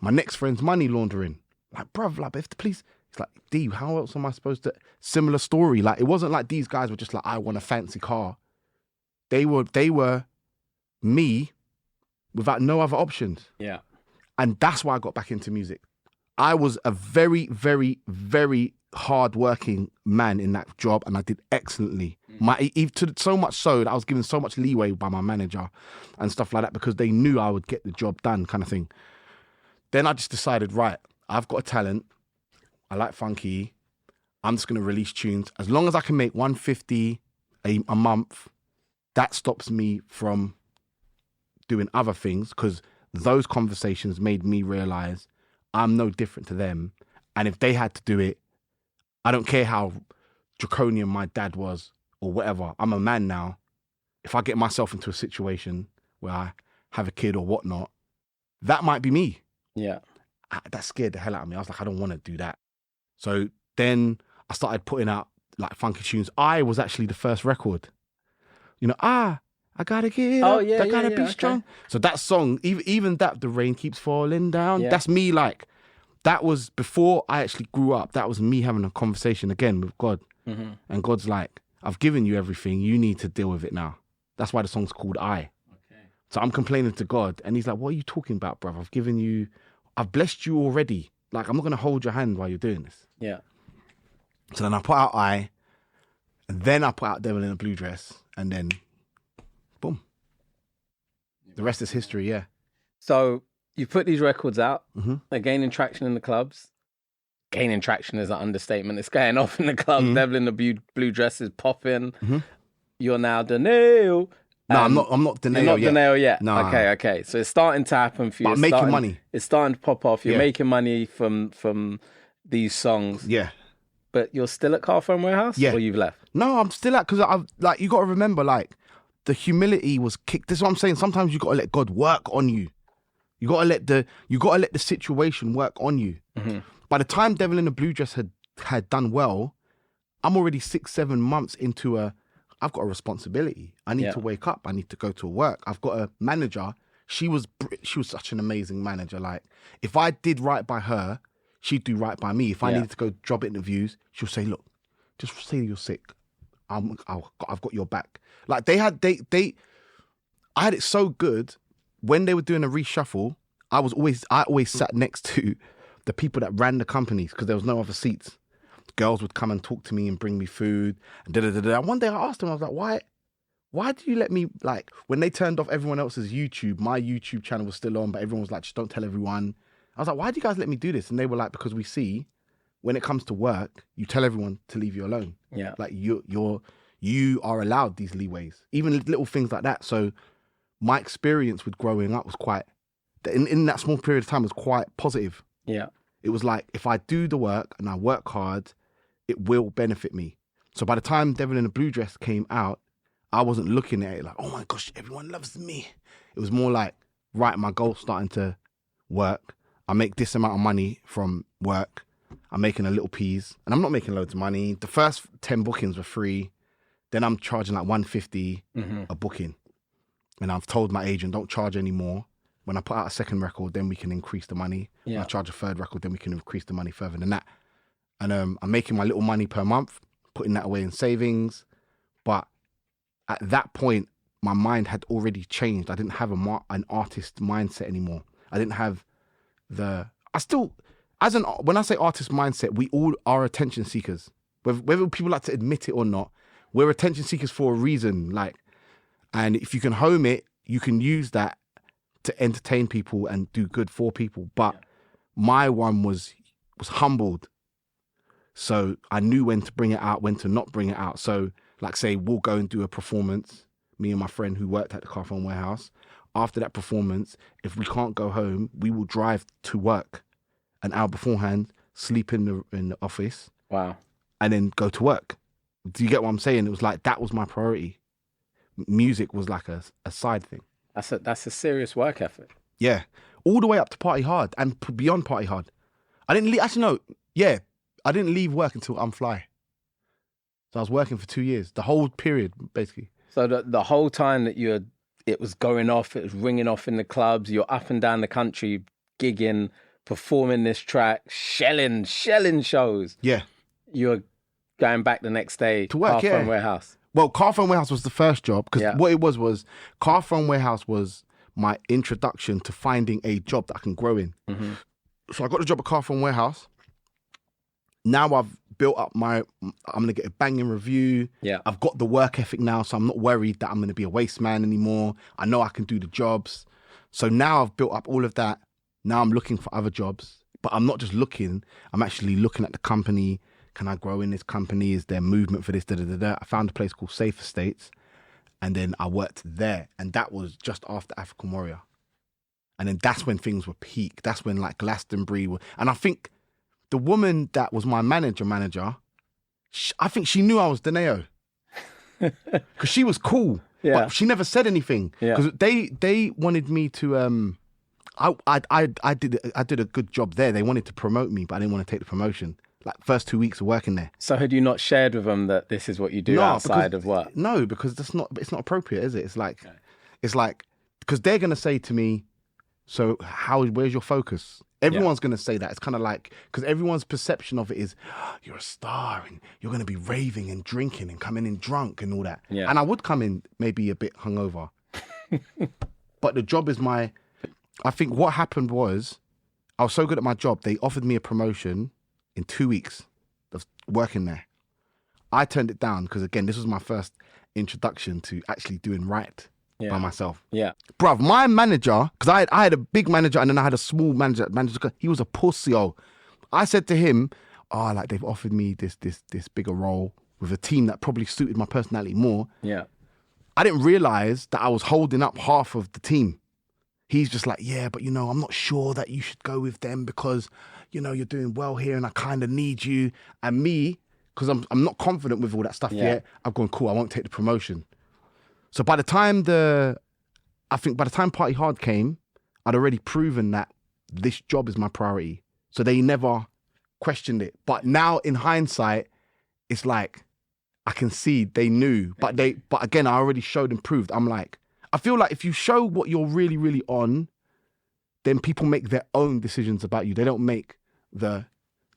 Speaker 3: my next friend's money laundering. Like, bruv, like, if the police, it's like, D, how else am I supposed to? Similar story. Like, it wasn't like these guys were just like, I want a fancy car. They were me without no other options. Yeah. And that's why I got back into music. I was a very, very, very hard-working man in that job, and I did excellently. So much so that I was given so much leeway by my manager and stuff like that because they knew I would get the job done, kind of thing. Then I just decided, right, I've got a talent. I like funky. I'm just going to release tunes. As long as I can make 150 a month, that stops me from doing other things because those conversations made me realize I'm no different to them. And if they had to do it, I don't care how draconian my dad was or whatever. I'm a man now. If I get myself into a situation where I have a kid or whatnot, that might be me. Yeah. That scared the hell out of me. I was like, I don't want to do that. So then I started putting out like funky tunes. I was actually the first record. You know, I gotta get up, I gotta be strong. Okay. So that song, even that, the rain keeps falling down, that's me like, that was before I actually grew up. That was me having a conversation again with God. Mm-hmm. And God's like, I've given you everything. You need to deal with it now. That's why the song's called I. Okay. So I'm complaining to God. And he's like, what are you talking about, bruv? I've blessed you already. Like, I'm not going to hold your hand while you're doing this. Yeah. So then I put out I. And then I put out Devil in a Blue Dress. And then, boom. The rest is history, yeah.
Speaker 1: So you put these records out. Mm-hmm. They're gaining traction in the clubs. gaining traction is an understatement. It's going off in the club. Devil in the blue dress is popping. You're now Donae'O.
Speaker 3: No, I'm not Donae'O
Speaker 1: You're not
Speaker 3: yet.
Speaker 1: Donae'O yet.
Speaker 3: No.
Speaker 1: Okay. So it's starting to happen for you.
Speaker 3: But I'm making money.
Speaker 1: It's starting to pop off. You're
Speaker 3: Yeah.
Speaker 1: making money from these songs.
Speaker 3: Yeah.
Speaker 1: But you're still at Car Phone Warehouse?
Speaker 3: Yeah.
Speaker 1: Or you've left?
Speaker 3: No, I'm still at, because I've, like, you got to remember, like, the humility was kicked. This is what I'm saying. Sometimes you got to let God work on you. You got to let the situation work on you. By the time Devil in the Blue Dress had done well, I'm already 6-7 months into I've got a responsibility. I need to wake up. I need to go to work. I've got a manager. She was such an amazing manager. Like, if I did right by her, she'd do right by me. If I needed to go job interviews, she'll say, look, just say you're sick. I've got your back. Like, I had it so good when they were doing a reshuffle. I always sat next to the people that ran the companies because there was no other seats. Girls would come and talk to me and bring me food and da-da-da-da. One day I asked them, I was like, why do you let me, like, when they turned off everyone else's YouTube, my YouTube channel was still on, but everyone was like, just don't tell everyone. I was like, why do you guys let me do this? And they were like, because we see when it comes to work, you tell everyone to leave you alone.
Speaker 1: Yeah.
Speaker 3: Like, you are allowed these leeways, even little things like that. So my experience with growing up was quite, in that small period of time, was quite positive.
Speaker 1: Yeah.
Speaker 3: It was like, if I do the work and I work hard, it will benefit me. So by the time Devil in the Blue Dress came out, I wasn't looking at it like, oh my gosh, everyone loves me. It was more like, right, my goal's starting to work. I make this amount of money from work. I'm making a little peas, and I'm not making loads of money. The first 10 bookings were free. Then I'm charging like $150 a booking. And I've told my agent, don't charge any more. When I put out a second record, then we can increase the money. When I charge a third record, then we can increase the money further than that. And I'm making my little money per month, putting that away in savings. But at that point, my mind had already changed. I didn't have an artist mindset anymore. I didn't have when I say artist mindset, we all are attention seekers. Whether people like to admit it or not, we're attention seekers for a reason. Like, and if you can home it, you can use that to entertain people and do good for people. But my one was humbled. So I knew when to bring it out, when to not bring it out. So, like, say, we'll go and do a performance, me and my friend who worked at the Car Phone Warehouse. After that performance, if we can't go home, we will drive to work an hour beforehand, sleep in the office.
Speaker 1: Wow.
Speaker 3: And then go to work. Do you get what I'm saying? It was like, that was my priority. Music was like a side thing.
Speaker 1: That's a serious work effort.
Speaker 3: Yeah. All the way up to Party Hard and beyond Party Hard. I didn't leave work until I'm Fly. So I was working for 2 years, the whole period, basically.
Speaker 1: So the whole time that it was going off, it was ringing off in the clubs, you're up and down the country, gigging, performing this track, shelling shows.
Speaker 3: Yeah.
Speaker 1: You're going back the next day
Speaker 3: to work,
Speaker 1: Car Phone Warehouse.
Speaker 3: Well, Car Phone Warehouse was the first job, because what it was Car Phone Warehouse was my introduction to finding a job that I can grow in. So I got the job at Car Phone Warehouse. Now I've built up I'm going to get a banging review.
Speaker 1: Yeah.
Speaker 3: I've got the work ethic now, so I'm not worried that I'm going to be a waste man anymore. I know I can do the jobs. So now I've built up all of that. Now I'm looking for other jobs, but I'm not just looking. I'm actually looking at the company. Can I grow in this company? Is there movement for this? I found a place called Safe Estates, and then I worked there. And that was just after African Warrior. And then that's when things were peak. That's when, like, Glastonbury and I think the woman that was my manager, I think she knew I was Donae'O. Because she was cool.
Speaker 1: Yeah.
Speaker 3: But she never said anything. Because they wanted me to I did a good job there. They wanted to promote me, but I didn't want to take the promotion. Like, first 2 weeks of working there.
Speaker 1: So had you not shared with them that this is what you do outside of work?
Speaker 3: No, because it's not appropriate, is it? It's like because they're gonna say to me, so where's your focus? Everyone's going to say that. It's kind of like, because everyone's perception of it is, you're a star and you're going to be raving and drinking and coming in drunk and all that. Yeah. And I would come in maybe a bit hungover. But the job is I think what happened was, I was so good at my job, they offered me a promotion in 2 weeks of working there. I turned it down because, again, this was my first introduction to actually doing right by myself. Yeah. Bruv, my manager, because I had a big manager and then I had a small manager. He was a pussy. I said to him, like they've offered me this bigger role with a team that probably suited my personality more.
Speaker 1: Yeah.
Speaker 3: I didn't realize that I was holding up half of the team. He's just like, yeah, but I'm not sure that you should go with them because, you're doing well here and I kind of need you. And me, because I'm not confident with all that stuff yet, I've gone, cool, I won't take the promotion. So by the time Party Hard came, I'd already proven that this job is my priority. So they never questioned it. But now in hindsight, it's like, I can see they knew, but again, I already showed and proved. I'm like, I feel like if you show what you're really, really on, then people make their own decisions about you. They don't make the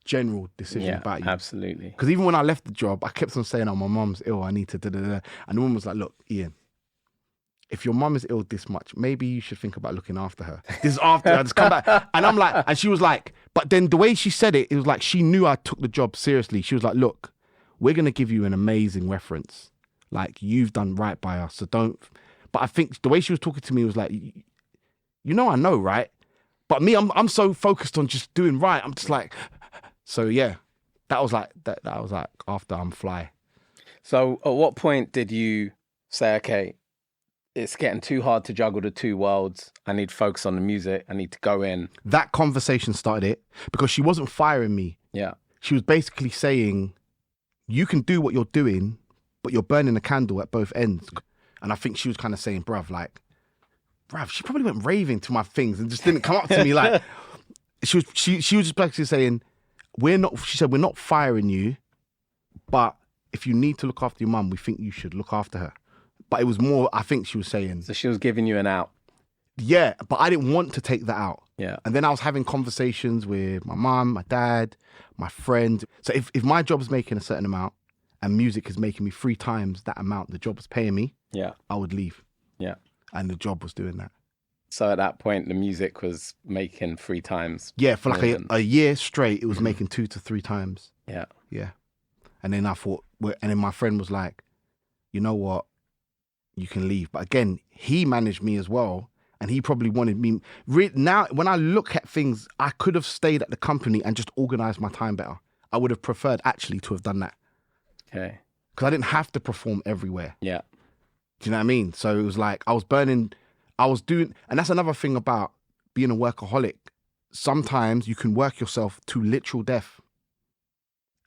Speaker 3: general decision about you.
Speaker 1: Absolutely.
Speaker 3: Because even when I left the job, I kept on saying, oh, my mum's ill, I need to da-da-da. And the woman was like, look, Ian, if your mum is ill this much, maybe you should think about looking after her. This is after I just come back. And I'm like, and she was like, but then the way she said it, it was like she knew I took the job seriously. She was like, look, we're going to give you an amazing reference. Like, you've done right by us, so don't... But I think the way she was talking to me was like, I know, right? But me, I'm so focused on just doing right. I'm just like... So, yeah, that was like after I'm fly.
Speaker 1: So at what point did you say, okay, it's getting too hard to juggle the two worlds. I need to focus on the music. I need to go in.
Speaker 3: That conversation started it because she wasn't firing me.
Speaker 1: Yeah.
Speaker 3: She was basically saying... You can do what you're doing, but you're burning a candle at both ends. And I think she was kind of saying, bruv, she probably went raving to my things and just didn't come up to me. Like, she was just basically saying, we're not firing you, but if you need to look after your mum, we think you should look after her. But it was more, I think she was saying.
Speaker 1: So she was giving you an out.
Speaker 3: Yeah, but I didn't want to take that out.
Speaker 1: Yeah.
Speaker 3: And then I was having conversations with my mum, my dad, my friend. So if my job is making a certain amount and music is making me 3 times that amount the job was paying me, I would leave.
Speaker 1: Yeah.
Speaker 3: And the job was doing that.
Speaker 1: So at that point, the music was making 3 times.
Speaker 3: Yeah, for like a year straight, it was making 2 to 3 times.
Speaker 1: Yeah. Yeah.
Speaker 3: And then I thought, and then my friend was like, you know what? You can leave. But again, he managed me as well. And he probably wanted me... Now, when I look at things, I could have stayed at the company and just organised my time better. I would have preferred actually to have done that.
Speaker 1: Okay.
Speaker 3: Because I didn't have to perform everywhere.
Speaker 1: Yeah.
Speaker 3: Do you know what I mean? So it was like I was doing... And that's another thing about being a workaholic. Sometimes you can work yourself to literal death.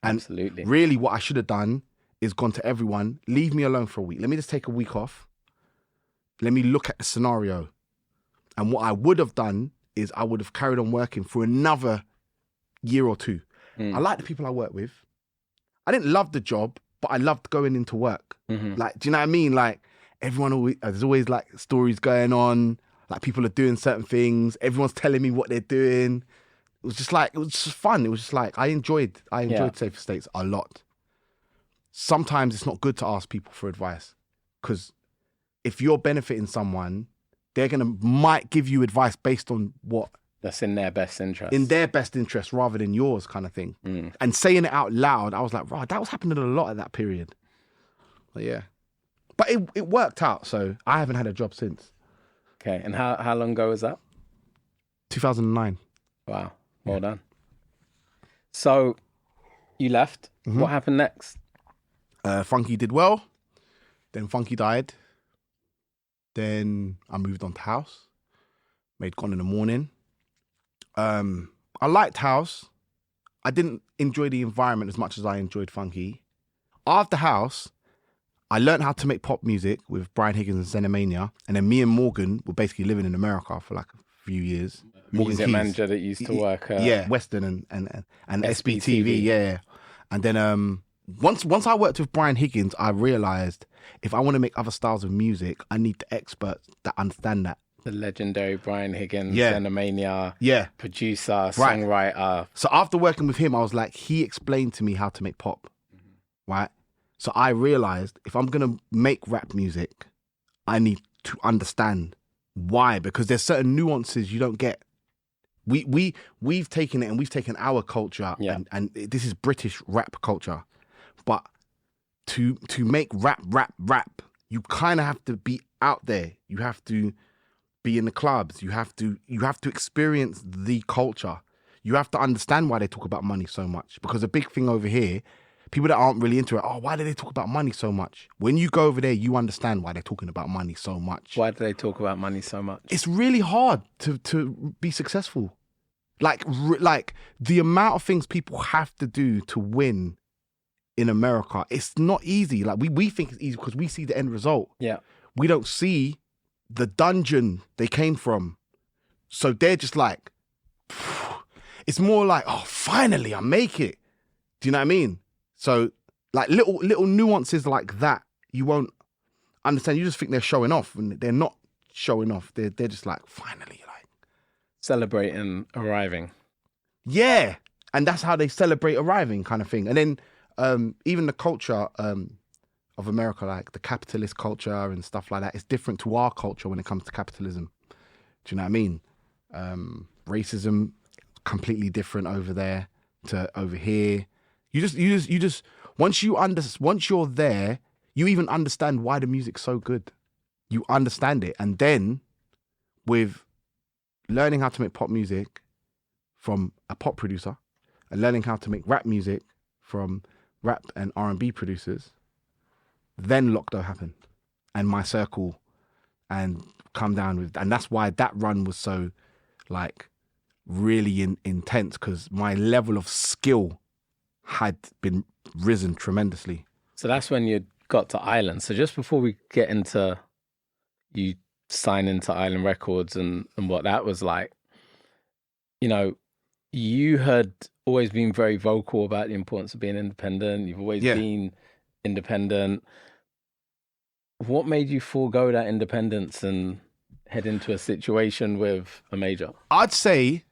Speaker 3: And
Speaker 1: absolutely.
Speaker 3: Really what I should have done is gone to everyone, leave me alone for a week. Let me just take a week off. Let me look at the scenario. And what I would have done is I would have carried on working for another year or 2. I like the people I work with. I didn't love the job, but I loved going into work. Mm-hmm. Like, do you know what I mean? Like, there's always like stories going on. Like, people are doing certain things. Everyone's telling me what they're doing. It was just fun. It was just like, I enjoyed Safer States a lot. Sometimes it's not good to ask people for advice because if you're benefiting someone, they're might give you advice based on what
Speaker 1: that's in their best interest.
Speaker 3: In their best interest rather than yours, kind of thing. And saying it out loud, I was like, right, that was happening a lot at that period. But yeah. But it worked out, so I haven't had a job since.
Speaker 1: Okay. And how long ago was that?
Speaker 3: 2009.
Speaker 1: Wow. Well done. So you left. Mm-hmm. What happened next?
Speaker 3: Funky did well. Then Funky died. Then I moved on to House. Made Gone in the Morning. I liked House. I didn't enjoy the environment as much as I enjoyed Funky. After House, I learned how to make pop music with Brian Higgins and Xenomania. And then me and Morgan were basically living in America for like a few years. Morgan
Speaker 1: Music manager that used to work
Speaker 3: Western and SBTV. Yeah. And then once I worked with Brian Higgins, I realised if I want to make other styles of music, I need the experts that understand that.
Speaker 1: The legendary Brian Higgins, Xenomania, producer, songwriter.
Speaker 3: So after working with him, I was like, he explained to me how to make pop, right? So I realised if I'm going to make rap music, I need to understand why, because there's certain nuances you don't get. We've taken it and we've taken our culture and this is British rap culture. But to make rap, you kind of have to be out there. You have to be in the clubs. You have to experience the culture. you have to understand why they talk about money so much. Because the big thing over here, people that aren't really into it, why do they talk about money so much? When you go over there, you understand why they're talking about money so much.
Speaker 1: Why do they talk about money so much?
Speaker 3: It's really hard to be successful. Like the amount of things people have to do to win in America, it's not easy. Like we think it's easy because we see the end result.
Speaker 1: Yeah.
Speaker 3: We don't see the dungeon they came from. So they're just like, it's more like, oh, finally I make it. Do you know what I mean? So like little nuances like that, you won't understand. You just think they're showing off, and they're not showing off. They're just like, finally, like
Speaker 1: celebrating arriving.
Speaker 3: Yeah. And that's how they celebrate arriving, kind of thing. And then even the culture of America, like the capitalist culture and stuff like that, is different to our culture when it comes to capitalism. Do you know what I mean? Racism, completely different over there to over here. You just once you're there, you even understand why the music's so good. You understand it. And then with learning how to make pop music from a pop producer and learning how to make rap music from rap and R&B producers, then Lockdown happened and my circle and come down with, and that's why that run was so like really intense, because my level of skill had been risen tremendously.
Speaker 1: So that's when you got to Island. So just before we get into you sign into Island Records and what that was like, you know, you had always been very vocal about the importance of being independent. You've always been independent. What made you forego that independence and head into a situation with a major? I'd
Speaker 3: say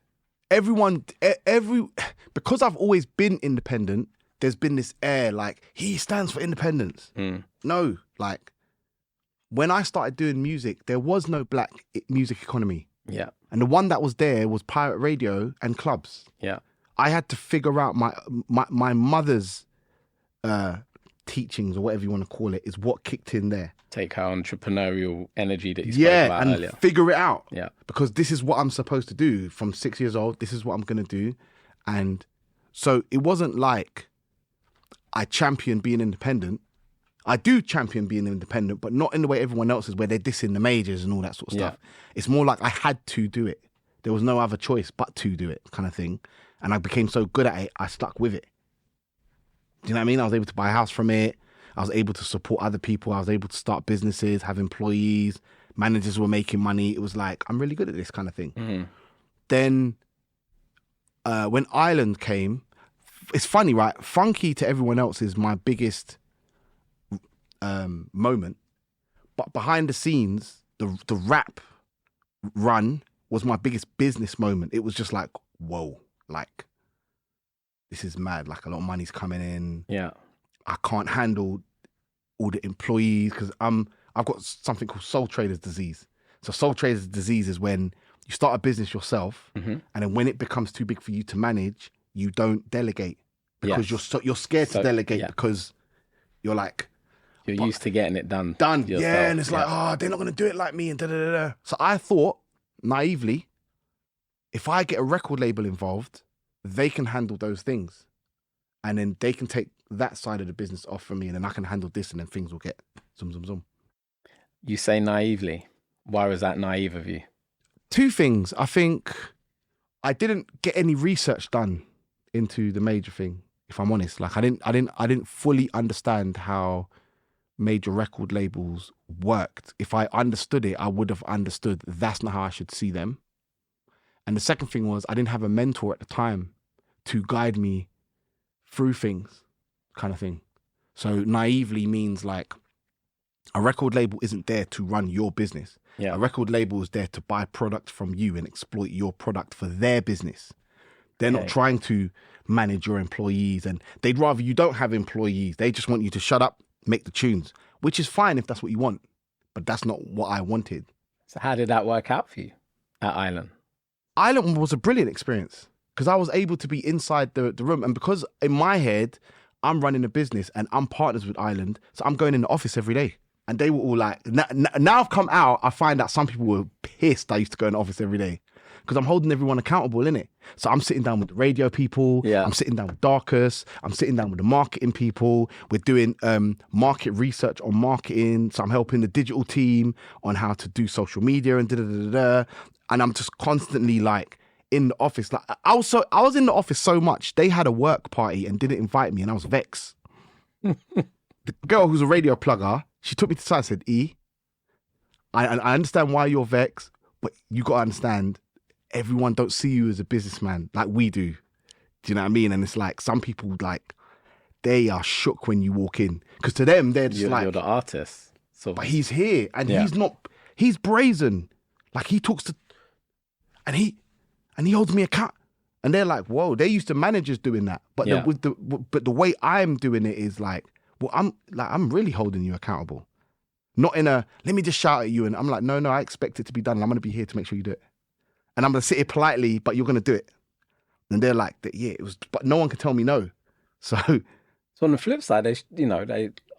Speaker 3: because I've always been independent, there's been this air like, he stands for independence. No, like when I started doing music, there was no black music economy.
Speaker 1: Yeah.
Speaker 3: And the one that was there was pirate radio and clubs.
Speaker 1: Yeah.
Speaker 3: I had to figure out my mother's teachings, or whatever you want to call it, is what kicked in there.
Speaker 1: Take her entrepreneurial energy that you spoke about earlier.
Speaker 3: And figure it out.
Speaker 1: Yeah.
Speaker 3: Because this is what I'm supposed to do from 6 years old. This is what I'm going to do. And so it wasn't like I champion being independent. I do champion being independent, but not in the way everyone else is, where they're dissing the majors and all that sort of stuff. It's more like I had to do it. There was no other choice but to do it, kind of thing. And I became so good at it, I stuck with it. Do you know what I mean? I was able to buy a house from it. I was able to support other people. I was able to start businesses, have employees. Managers were making money. It was like, I'm really good at this kind of thing. Mm-hmm. Then when Island came, it's funny, right? Funky to everyone else is my biggest moment. But behind the scenes, the rap run was my biggest business moment. It was just like, whoa, like, this is mad. Like, a lot of money's coming in.
Speaker 1: Yeah.
Speaker 3: I can't handle all the employees because I've got something called soul trader's disease. So soul trader's disease is when you start a business yourself, and then when it becomes too big for you to manage, you don't delegate because you're scared to delegate because you're like,
Speaker 1: you're used to getting it done.
Speaker 3: Yourself. Yeah, and it's like, they're not going to do it like me and da da da da. So I thought naively, if I get a record label involved, they can handle those things, and then they can take that side of the business off from me, and then I can handle this, and then things will get zoom.
Speaker 1: You say naively. Why was that naive of you?
Speaker 3: Two things. I think I didn't get any research done into the major thing, if I'm honest. Like I didn't fully understand how major record labels worked. If I understood it, I would have understood that's not how I should see them. And the second thing was I didn't have a mentor at the time to guide me through things, kind of thing. So naively means like a record label isn't there to run your business. Yeah. A record label is there to buy product from you and exploit your product for their business. They're not trying to manage your employees, and they'd rather you don't have employees. They just want you to shut up, make the tunes, which is fine if that's what you want, but that's not what I wanted.
Speaker 1: So how did that work out for you at Island?
Speaker 3: Island was a brilliant experience because I was able to be inside the room, and because in my head, I'm running a business and I'm partners with Island, so I'm going in the office every day. And they were all like, now I've come out, I find that some people were pissed I used to go in the office every day. because I'm holding everyone accountable, innit? So I'm sitting down with the radio people.
Speaker 1: Yeah.
Speaker 3: I'm sitting down with Darkus. I'm sitting down with the marketing people. We're doing market research on marketing. So I'm helping the digital team on how to do social media and da-da-da-da-da. And I'm just constantly like in the office. Like I was in the office so much. They had a work party and didn't invite me, and I was vexed. The girl who's a radio plugger, she took me to the side and said, E, I understand why you're vexed, but you got to understand, everyone don't see you as a businessman like we do. Do you know what I mean? And it's like, some people, like, they are shook when you walk in. Because to them, they're just
Speaker 1: You're the artist. So,
Speaker 3: but he's here, and he's brazen. Like, he talks to, and he holds me account. And they're like, whoa, they're used to managers doing that. But but the way I'm doing it is like, well, I'm really holding you accountable. Not in a, let me just shout at you. And I'm like, no, I expect it to be done. And I'm going to be here to make sure you do it. And I'm going to sit here politely, but you're going to do it. And they're like, yeah, it was, but no one can tell me no. So
Speaker 1: on the flip side, they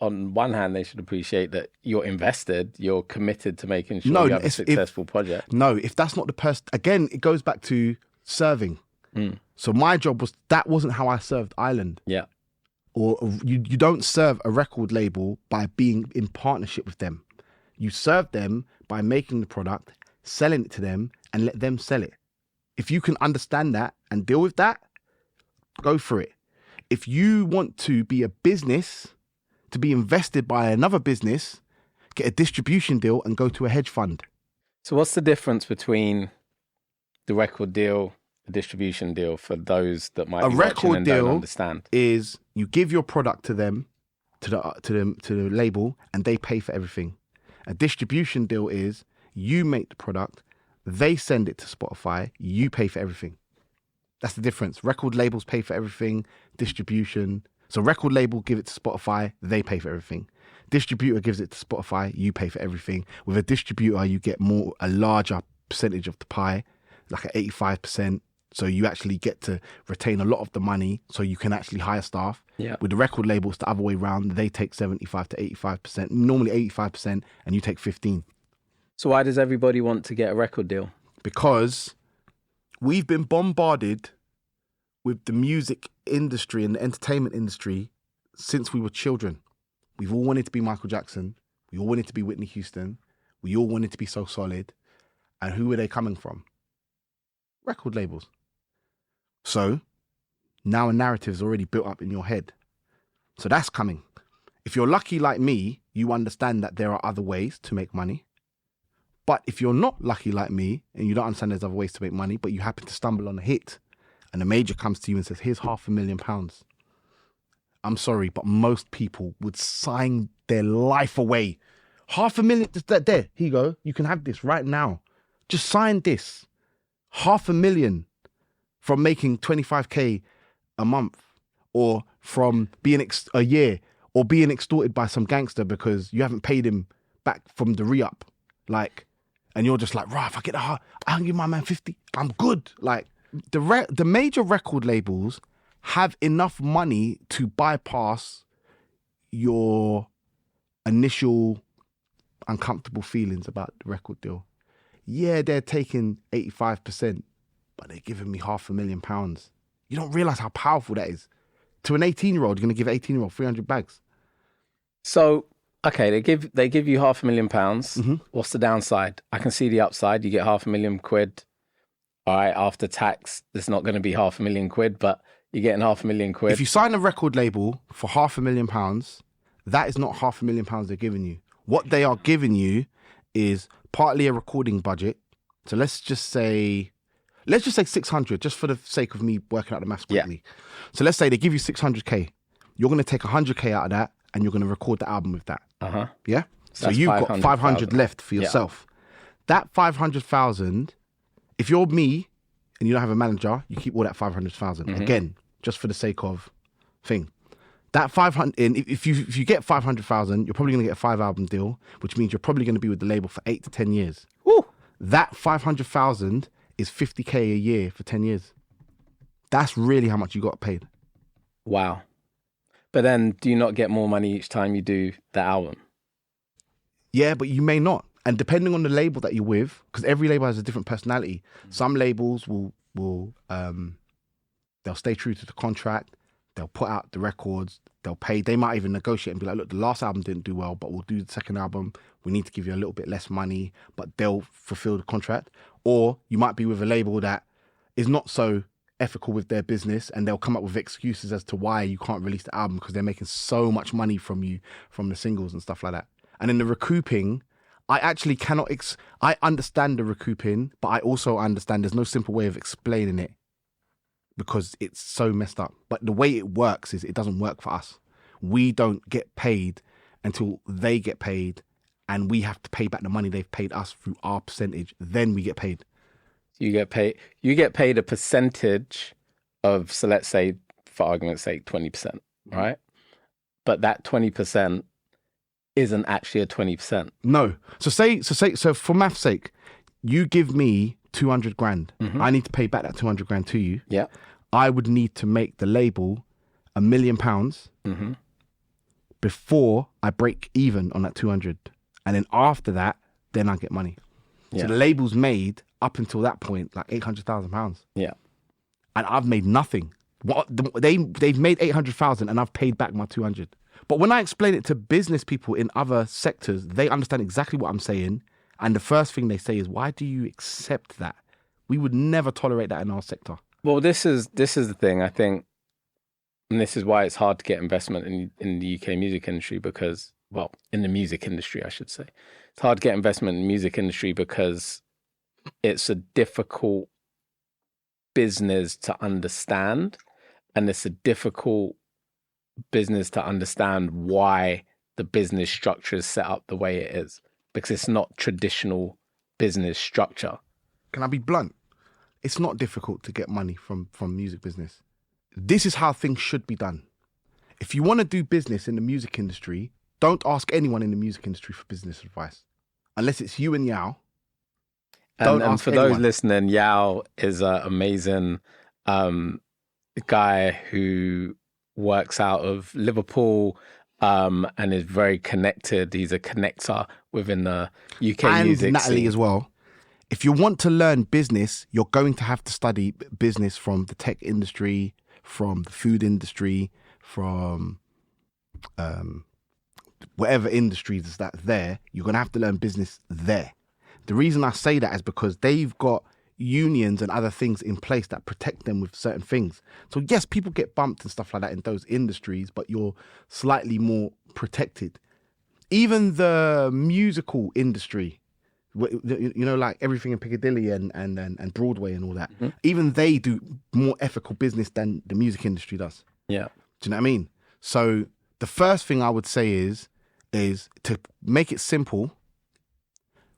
Speaker 1: on one hand, they should appreciate that you're invested, you're committed to making sure you have a successful project.
Speaker 3: No, if that's not the person, again, it goes back to serving. So my job that wasn't how I served Ireland.
Speaker 1: Yeah.
Speaker 3: Or you don't serve a record label by being in partnership with them. You serve them by making the product, selling it to them, and let them sell it. If you can understand that and deal with that, go for it. If you want to be a business, to be invested by another business, get a distribution deal and go to a hedge fund.
Speaker 1: So what's the difference between the record deal, a distribution deal, for those that might be watching and don't understand?
Speaker 3: Is you give your product to them, to the label, and they pay for everything. A distribution deal is you make the product, they send it to Spotify, you pay for everything. That's the difference. Record labels pay for everything, distribution. So record label give it to Spotify, they pay for everything. Distributor gives it to Spotify, you pay for everything. With a distributor, you get a larger percentage of the pie, like at 85%. So you actually get to retain a lot of the money, so you can actually hire staff.
Speaker 1: Yeah.
Speaker 3: With the record labels, the other way around, they take 75 to 85%, normally 85%, and you take 15.
Speaker 1: So why does everybody want to get a record deal?
Speaker 3: Because we've been bombarded with the music industry and the entertainment industry since we were children. We've all wanted to be Michael Jackson. We all wanted to be Whitney Houston. We all wanted to be So Solid. And who were they coming from? Record labels. So now a narrative is already built up in your head. So that's coming. If you're lucky like me, you understand that there are other ways to make money. But if you're not lucky like me and you don't understand there's other ways to make money, but you happen to stumble on a hit and a major comes to you and says, here's £500,000. I'm sorry, but most people would sign their life away. $500,000, just there, here you go. You can have this right now. Just sign this. $500,000 from making 25k a month, or from being a year, or being extorted by some gangster because you haven't paid him back from the re-up. Like, and you're just like, right, if I get I can give my man 50, I'm good. Like, the major record labels have enough money to bypass your initial uncomfortable feelings about the record deal. Yeah, they're taking 85%, but they're giving me £500,000. You don't realise how powerful that is. To an 18-year-old, you're going to give an 18-year-old 300 bags.
Speaker 1: So, okay, they give you £500,000.
Speaker 3: Mm-hmm.
Speaker 1: What's the downside? I can see the upside. You get £500,000. All right, after tax, it's not going to be £500,000, but you're getting £500,000.
Speaker 3: If you sign a record label for £500,000, that is not £500,000 they're giving you. What they are giving you is partly a recording budget. So let's just say 600, just for the sake of me working out the maths quickly. Yeah. So let's say they give you 600k. You're going to take 100k out of that and you're going to record the album with that.
Speaker 1: Uh-huh.
Speaker 3: Yeah? So you've got 500 left for yourself. Yeah. That 500,000, if you're me and you don't have a manager, you keep all that 500,000. Mm-hmm. Again, just for the sake of thing. That 500, if you get 500,000, you're probably going to get a 5-album deal, which means you're probably going to be with the label for 8 to 10 years.
Speaker 1: Woo!
Speaker 3: That 500,000 is 50k a year for 10 years. That's really how much you got paid.
Speaker 1: Wow. But then do you not get more money each time you do the album?
Speaker 3: Yeah, but you may not. And depending on the label that you're with, because every label has a different personality, some labels will they'll stay true to the contract, they'll put out the records, they'll pay, they might even negotiate and be like, look, the last album didn't do well, but we'll do the second album, we need to give you a little bit less money, but they'll fulfill the contract. Or you might be with a label that is not so ethical with their business, and they'll come up with excuses as to why you can't release the album because they're making so much money from you, from the singles and stuff like that. And in the recouping, I actually cannot, I understand the recouping, but I also understand there's no simple way of explaining it because it's so messed up. But the way it works is it doesn't work for us. We don't get paid until they get paid, and we have to pay back the money they've paid us through our percentage. Then we get paid.
Speaker 1: You get paid a percentage of, so let's say, for argument's sake, 20%, right? But that 20% isn't actually a 20%.
Speaker 3: No. So for math's sake, you give me 200 grand. I need to pay back that 200 grand to you.
Speaker 1: Yeah.
Speaker 3: I would need to make the label £1 million before I break even on that 200. And then after that, then I get money.
Speaker 1: Yeah.
Speaker 3: So the label's made up until that point like £800,000.
Speaker 1: Yeah.
Speaker 3: And I've made nothing. They've made 800,000 and I've paid back my 200. But when I explain it to business people in other sectors, they understand exactly what I'm saying. And the first thing they say is, why do you accept that? We would never tolerate that in our sector. Well,
Speaker 1: this is the thing, I think, and this is why it's hard to get investment in the UK music industry because, well, in the music industry, I should say. It's hard to get investment in the music industry because it's a difficult business to understand, and it's a difficult business to understand why the business structure is set up the way it is, because it's not traditional business structure.
Speaker 3: Can I be blunt? It's not difficult to get money from music business. This is how things should be done. If you want to do business in the music industry, don't ask anyone in the music industry for business advice. Unless it's you and Yao.
Speaker 1: And for those listening, Yao is an amazing guy who works out of Liverpool and is very connected. He's a connector within the UK music
Speaker 3: and Natalie
Speaker 1: scene
Speaker 3: as well. If you want to learn business, you're going to have to study business from the tech industry, from the food industry, from whatever industries that's there. You're going to have to learn business there. The reason I say that is because they've got unions and other things in place that protect them with certain things. So yes, people get bumped and stuff like that in those industries, but you're slightly more protected. Even the musical industry, you know, like everything in Piccadilly and Broadway and all that, even they do more ethical business than the music industry does.
Speaker 1: Yeah.
Speaker 3: Do you know what I mean? So the first thing I would say is to make it simple,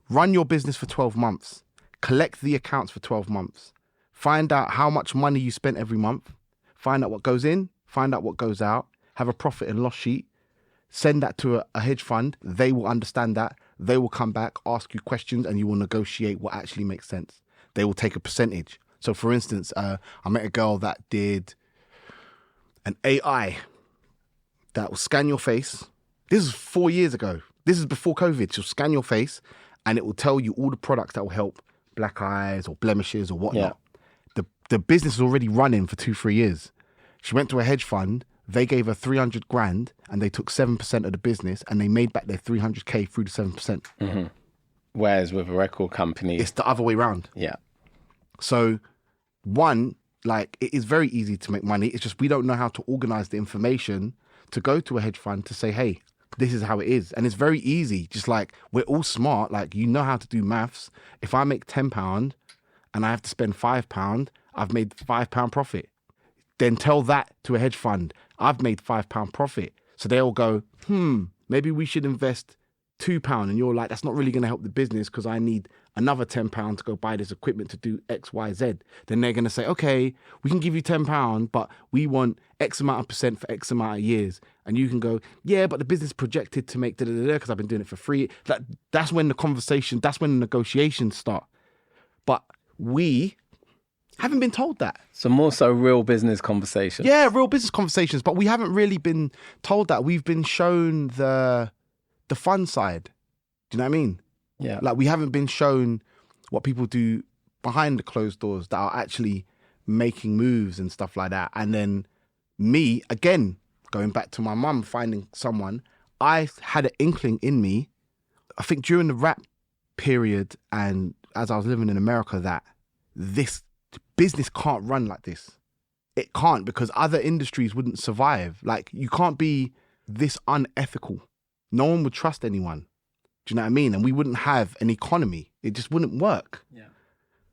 Speaker 3: run your business for 12 months, collect the accounts for 12 months, find out how much money you spent every month, find out what goes in, find out what goes out, have a profit and loss sheet, send that to a hedge fund. They will understand that. They will come back, ask you questions, and you will negotiate what actually makes sense. They will take a percentage. So for instance, I met a girl that did an AI that will scan your face. This is 4 years ago. This is before COVID. She'll scan your face and it will tell you all the products that will help black eyes or blemishes or whatnot. Yeah. The business is already running for 2-3 years. She went to a hedge fund. They gave her 300 grand and they took 7% of the business and they made back their 300K through the 7%.
Speaker 1: Whereas with a record company,
Speaker 3: it's the other way around.
Speaker 1: Yeah.
Speaker 3: So one, like, it is very easy to make money. It's just we don't know how to organize the information to go to a hedge fund to say, hey, this is how it is. And it's very easy. Just like, we're all smart. Like, you know how to do maths. If I make £10 and I have to spend £5, I've made £5 profit. Then tell that to a hedge fund. I've made £5 profit. So they'll go, maybe we should invest £2. And you're like, that's not really going to help the business because I need another £10 to go buy this equipment to do X, Y, Z. Then they're going to say, okay, we can give you £10, but we want X amount of percent for X amount of years. And you can go, yeah, but the business projected to make because I've been doing it for free. That's when the conversation, that's when the negotiations start. But we haven't been told that.
Speaker 1: So more so real business conversations.
Speaker 3: Yeah, real business conversations. But we haven't really been told that. We've been shown the fun side. Do you know what I mean?
Speaker 1: Yeah.
Speaker 3: Like, we haven't been shown what people do behind the closed doors that are actually making moves and stuff like that. And then me, again, going back to my mum, finding someone, I had an inkling in me, I think during the rap period and as I was living in America, that this business can't run like this. It can't, because other industries wouldn't survive. Like, you can't be this unethical. No one would trust anyone. Do you know what I mean? And we wouldn't have an economy. It just wouldn't work.
Speaker 1: Yeah.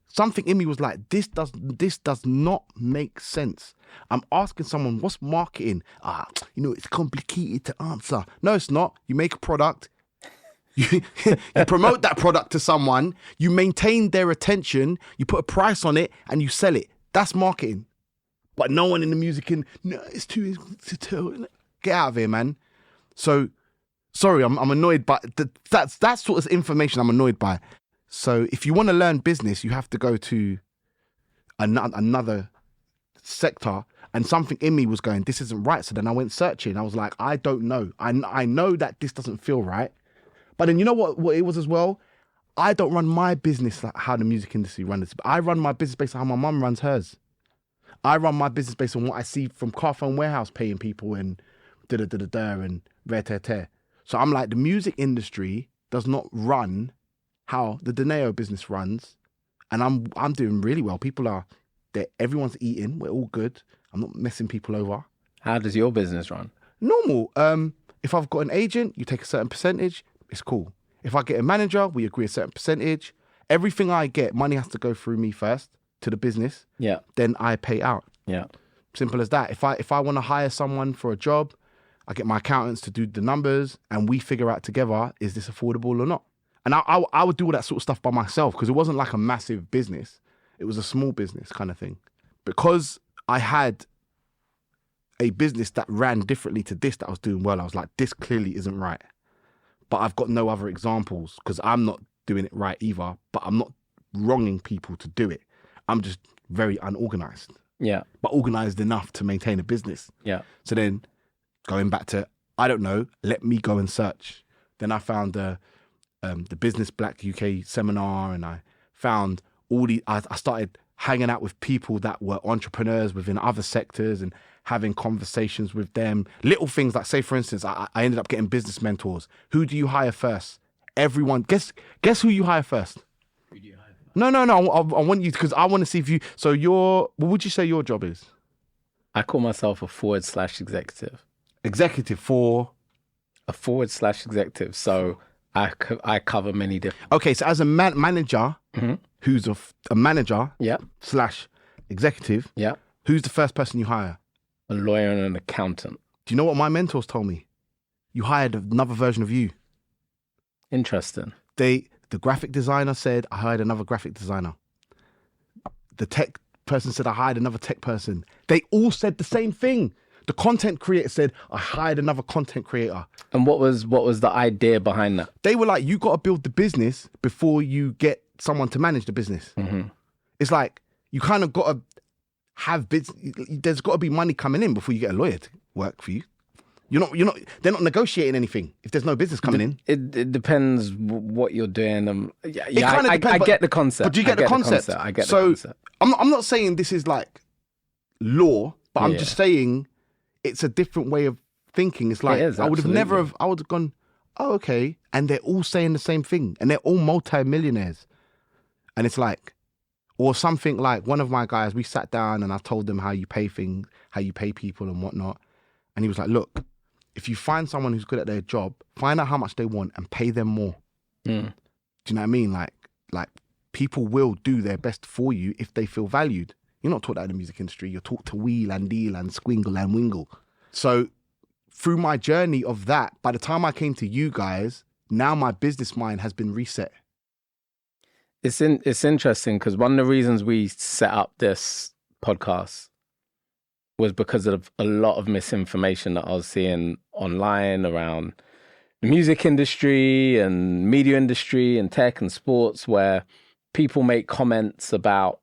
Speaker 3: Something in me was like, this does not make sense. I'm asking someone, what's marketing? It's complicated to answer. No, it's not. You make a product. You promote that product to someone. You maintain their attention. You put a price on it and you sell it. That's marketing. But no one in the music it's too get out of here, man. So, sorry, I'm annoyed by that sort of information I'm annoyed by. So if you want to learn business, you have to go to another sector, and something in me was going, this isn't right. So then I went searching. I was like, I don't know. I know that this doesn't feel right. But then you know what it was as well? I don't run my business like how the music industry runs. I run my business based on how my mum runs hers. I run my business based on what I see from Carphone Warehouse paying people and da-da-da-da-da and re-te-te. So I'm like, the music industry does not run how the Donae'O business runs. And I'm doing really well. Everyone's eating. We're all good. I'm not messing people over.
Speaker 1: How does your business run?
Speaker 3: Normal. If I've got an agent, you take a certain percentage. It's cool. If I get a manager, we agree a certain percentage. Everything I get, money has to go through me first to the business.
Speaker 1: Yeah.
Speaker 3: Then I pay out.
Speaker 1: Yeah.
Speaker 3: Simple as that. If I want to hire someone for a job, I get my accountants to do the numbers and we figure out together, is this affordable or not? And I would do all that sort of stuff by myself, because it wasn't like a massive business. It was a small business kind of thing. Because I had a business that ran differently to this that I was doing well, I was like, this clearly isn't right. But I've got no other examples because I'm not doing it right either, but I'm not wronging people to do it. I'm just very unorganized.
Speaker 1: Yeah.
Speaker 3: But organized enough to maintain a business.
Speaker 1: Yeah.
Speaker 3: So then going back to, I don't know, let me go and search. Then I found the Business Black UK seminar, and I found I started hanging out with people that were entrepreneurs within other sectors and having conversations with them. Little things like, say, for instance, I ended up getting business mentors. Who do you hire first? Everyone. Guess who you hire first?
Speaker 1: Who do you hire first?
Speaker 3: No. I want you, because I want to see if you. So what would you say your job is?
Speaker 1: I call myself a /executive.
Speaker 3: Executive for?
Speaker 1: A /executive. So I cover many different.
Speaker 3: Okay, so as a manager, who's a manager,
Speaker 1: Yeah.
Speaker 3: /executive,
Speaker 1: Yeah.
Speaker 3: who's the first person you hire?
Speaker 1: A lawyer and an accountant.
Speaker 3: Do you know what my mentors told me? You hired another version of you.
Speaker 1: Interesting.
Speaker 3: The graphic designer said, I hired another graphic designer. The tech person said, I hired another tech person. They all said the same thing. The content creator said, I hired another content creator.
Speaker 1: And what was the idea behind that?
Speaker 3: They were like, you got to build the business before you get someone to manage the business. Mm-hmm. It's like, you kind of got to have there's got to be money coming in before you get a lawyer to work for you. They're not negotiating anything if there's no business coming in.
Speaker 1: It depends what you're doing. I
Speaker 3: depends,
Speaker 1: get the concept.
Speaker 3: But do you get the concept?
Speaker 1: I get the concept.
Speaker 3: I'm not saying this is like law, but I'm just saying it's a different way of thinking. It's like,
Speaker 1: it is,
Speaker 3: I would have gone, oh, okay. And they're all saying the same thing. And they're all multi-millionaires. And it's like, or something like, one of my guys, we sat down and I told them how you pay things, how you pay people and whatnot. And he was like, look, if you find someone who's good at their job, find out how much they want and pay them more. Do you know what I mean? Like people will do their best for you if they feel valued. You're not taught that in the music industry. You're taught to wheel and deal and squingle and wingle. So through my journey of that, by the time I came to you guys, now my business mind has been reset.
Speaker 1: It's interesting because one of the reasons we set up this podcast was because of a lot of misinformation that I was seeing online around the music industry and media industry and tech and sports, where people make comments about,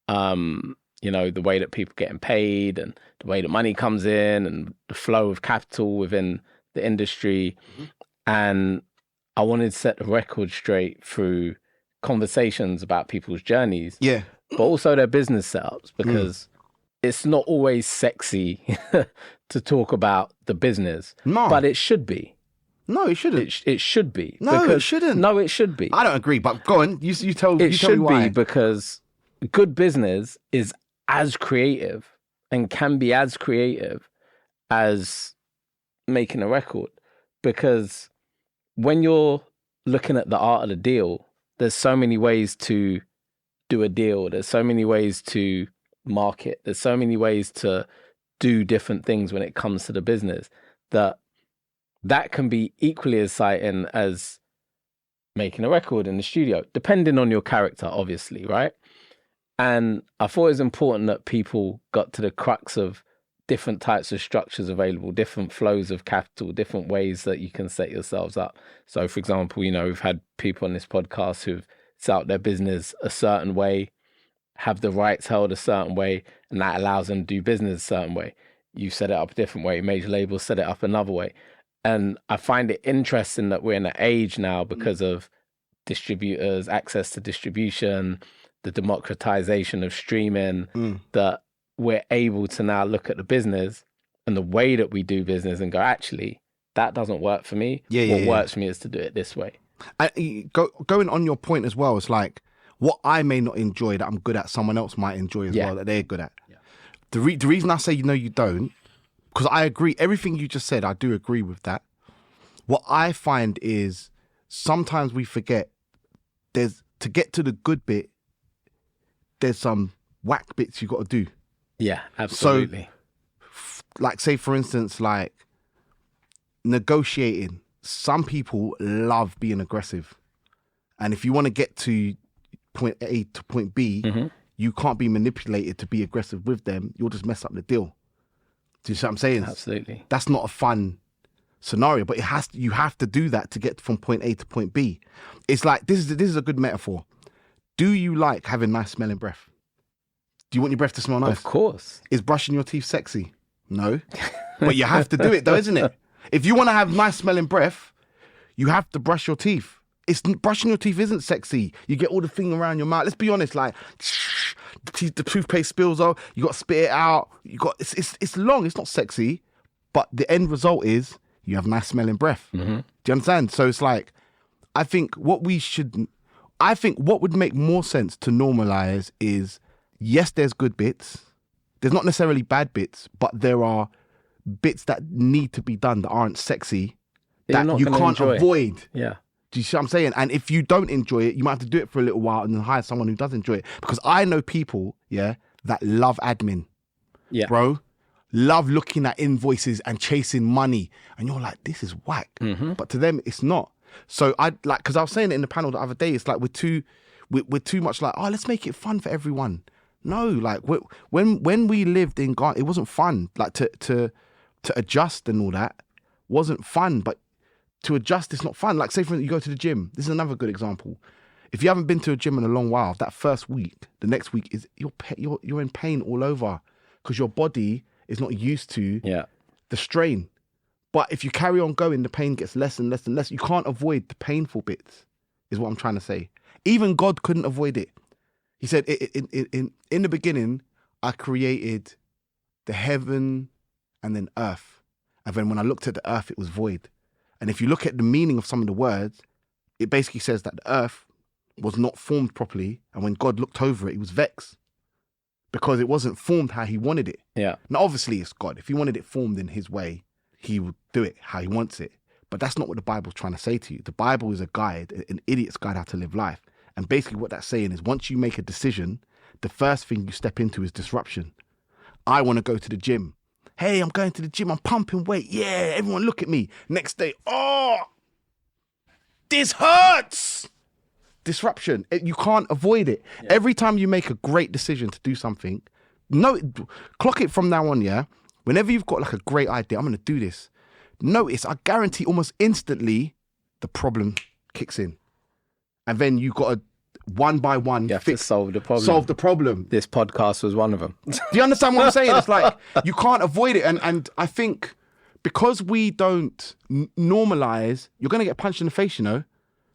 Speaker 1: the way that people are getting paid and the way that money comes in and the flow of capital within the industry. Mm-hmm. And I wanted to set the record straight through conversations about people's journeys, but also their business setups, because it's not always sexy to talk about the business, but it should be.
Speaker 3: No, it shouldn't.
Speaker 1: It should be.
Speaker 3: No, it shouldn't.
Speaker 1: No, it should be.
Speaker 3: I don't agree, but go on. You tell me why.
Speaker 1: It should be, because good business is as creative and can be as creative as making a record. Because when you're looking at the art of the deal, there's so many ways to do a deal. There's so many ways to market. There's so many ways to do different things when it comes to the business that can be equally as exciting as making a record in the studio, depending on your character, obviously, right? And I thought it was important that people got to the crux of different types of structures available, different flows of capital, different ways that you can set yourselves up. So, for example, we've had people on this podcast who've set up their business a certain way, have the rights held a certain way, and that allows them to do business a certain way. You set it up a different way, major labels set it up another way. And I find it interesting that we're in an age now, because of distributors, access to distribution, the democratization of streaming, that we're able to now look at the business and the way that we do business and go, actually, that doesn't work for me. What works for me is to do it this way.
Speaker 3: Going on your point as well, it's like what I may not enjoy that I'm good at, someone else might enjoy as well that they're good at. Yeah. The reason I say you don't, because I agree, everything you just said, I do agree with that. What I find is sometimes we forget to get to the good bit, there's some whack bits you got to do.
Speaker 1: Yeah, absolutely.
Speaker 3: So, like, say, for instance, like negotiating. Some people love being aggressive. And if you want to get to point A to point B, you can't be manipulated to be aggressive with them. You'll just mess up the deal. Do you see what I'm saying?
Speaker 1: Absolutely.
Speaker 3: That's not a fun scenario, but you have to do that to get from point A to point B. It's like, this is a good metaphor. Do you like having nice smelling breath? Do you want your breath to smell nice?
Speaker 1: Of course.
Speaker 3: Is brushing your teeth sexy? No. But you have to do it though, isn't it? If you want to have nice smelling breath, you have to brush your teeth. Brushing your teeth isn't sexy. You get all the thing around your mouth. Let's be honest, like the toothpaste spills out, you got to spit it out. It's long, it's not sexy, but the end result is you have nice smelling breath. Do you understand? So it's like, I think what would make more sense to normalize is, yes, there's good bits. There's not necessarily bad bits, but there are bits that need to be done that aren't sexy, that you can't avoid.
Speaker 1: Yeah.
Speaker 3: Do you see what I'm saying? And if you don't enjoy it, you might have to do it for a little while and then hire someone who does enjoy it. Because I know people, that love admin. Yeah. Bro, love looking at invoices and chasing money. And you're like, this is whack. But to them, it's not. So because I was saying it in the panel the other day, it's like we're too much like, let's make it fun for everyone. No, like when we lived in Ghana, it wasn't fun. Like to adjust and all that wasn't fun, but to adjust, it's not fun. Like, say, for instance, you go to the gym. This is another good example. If you haven't been to a gym in a long while, that first week, the next week is you're in pain all over because your body is not used to the strain. But if you carry on going, the pain gets less and less and less. You can't avoid the painful bits, is what I'm trying to say. Even God couldn't avoid it. He said, in the beginning, I created the heaven and then earth. And then when I looked at the earth, it was void. And if you look at the meaning of some of the words, it basically says that the earth was not formed properly. And when God looked over it, he was vexed because it wasn't formed how he wanted it. Yeah. Now, obviously, it's God. If he wanted it formed in his way, he would do it how he wants it. But that's not what the Bible's trying to say to you. The Bible is a guide, an idiot's guide how to live life. And basically what that's saying is once you make a decision, the first thing you step into is disruption. I want to go to the gym. Hey, I'm going to the gym. I'm pumping weight. Yeah, everyone look at me. Next day, this hurts. Disruption. You can't avoid it. Yeah. Every time you make a great decision to do something, clock it from now on, yeah? Whenever you've got like a great idea, I'm going to do this. Notice, I guarantee almost instantly, the problem kicks in. And then you got to, one by one,
Speaker 1: you have to solve the problem.
Speaker 3: Solve the problem.
Speaker 1: This podcast was one of them.
Speaker 3: Do you understand what I'm saying? It's like, you can't avoid it. And I think because we don't normalize, you're going to get punched in the face, you know?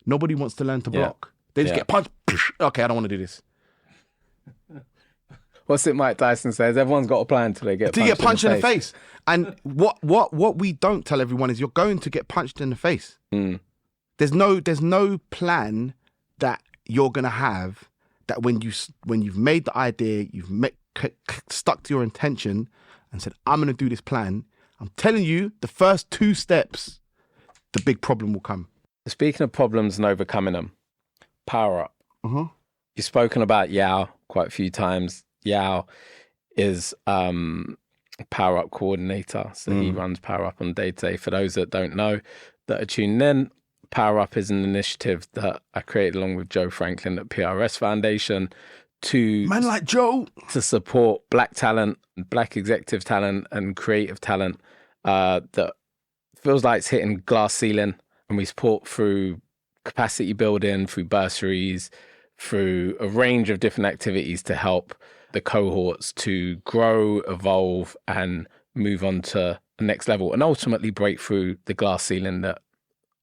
Speaker 3: Nobody wants to learn to block. They just get punched. Okay, I don't want to do this.
Speaker 1: What's it Mike Tyson says? Everyone's got a plan until they get punched in the face.
Speaker 3: And what we don't tell everyone is you're going to get punched in the face. There's no plan that you're gonna have that when you've made the idea, you've stuck to your intention and said, I'm gonna do this plan. I'm telling you, the first 2 steps, the big problem will come.
Speaker 1: Speaking of problems and overcoming them, Power Up. You've spoken about Yao quite a few times. Yao is Power Up coordinator. So he runs Power Up on day-to-day. For those that don't know, that are tuning in, Power Up is an initiative that I created along with Joe Franklin at PRS Foundation to
Speaker 3: Man like Joe
Speaker 1: to support Black talent, Black executive talent and creative talent that feels like it's hitting glass ceiling. And we support through capacity building, through bursaries, through a range of different activities to help the cohorts to grow, evolve, and move on to the next level, and ultimately break through the glass ceiling that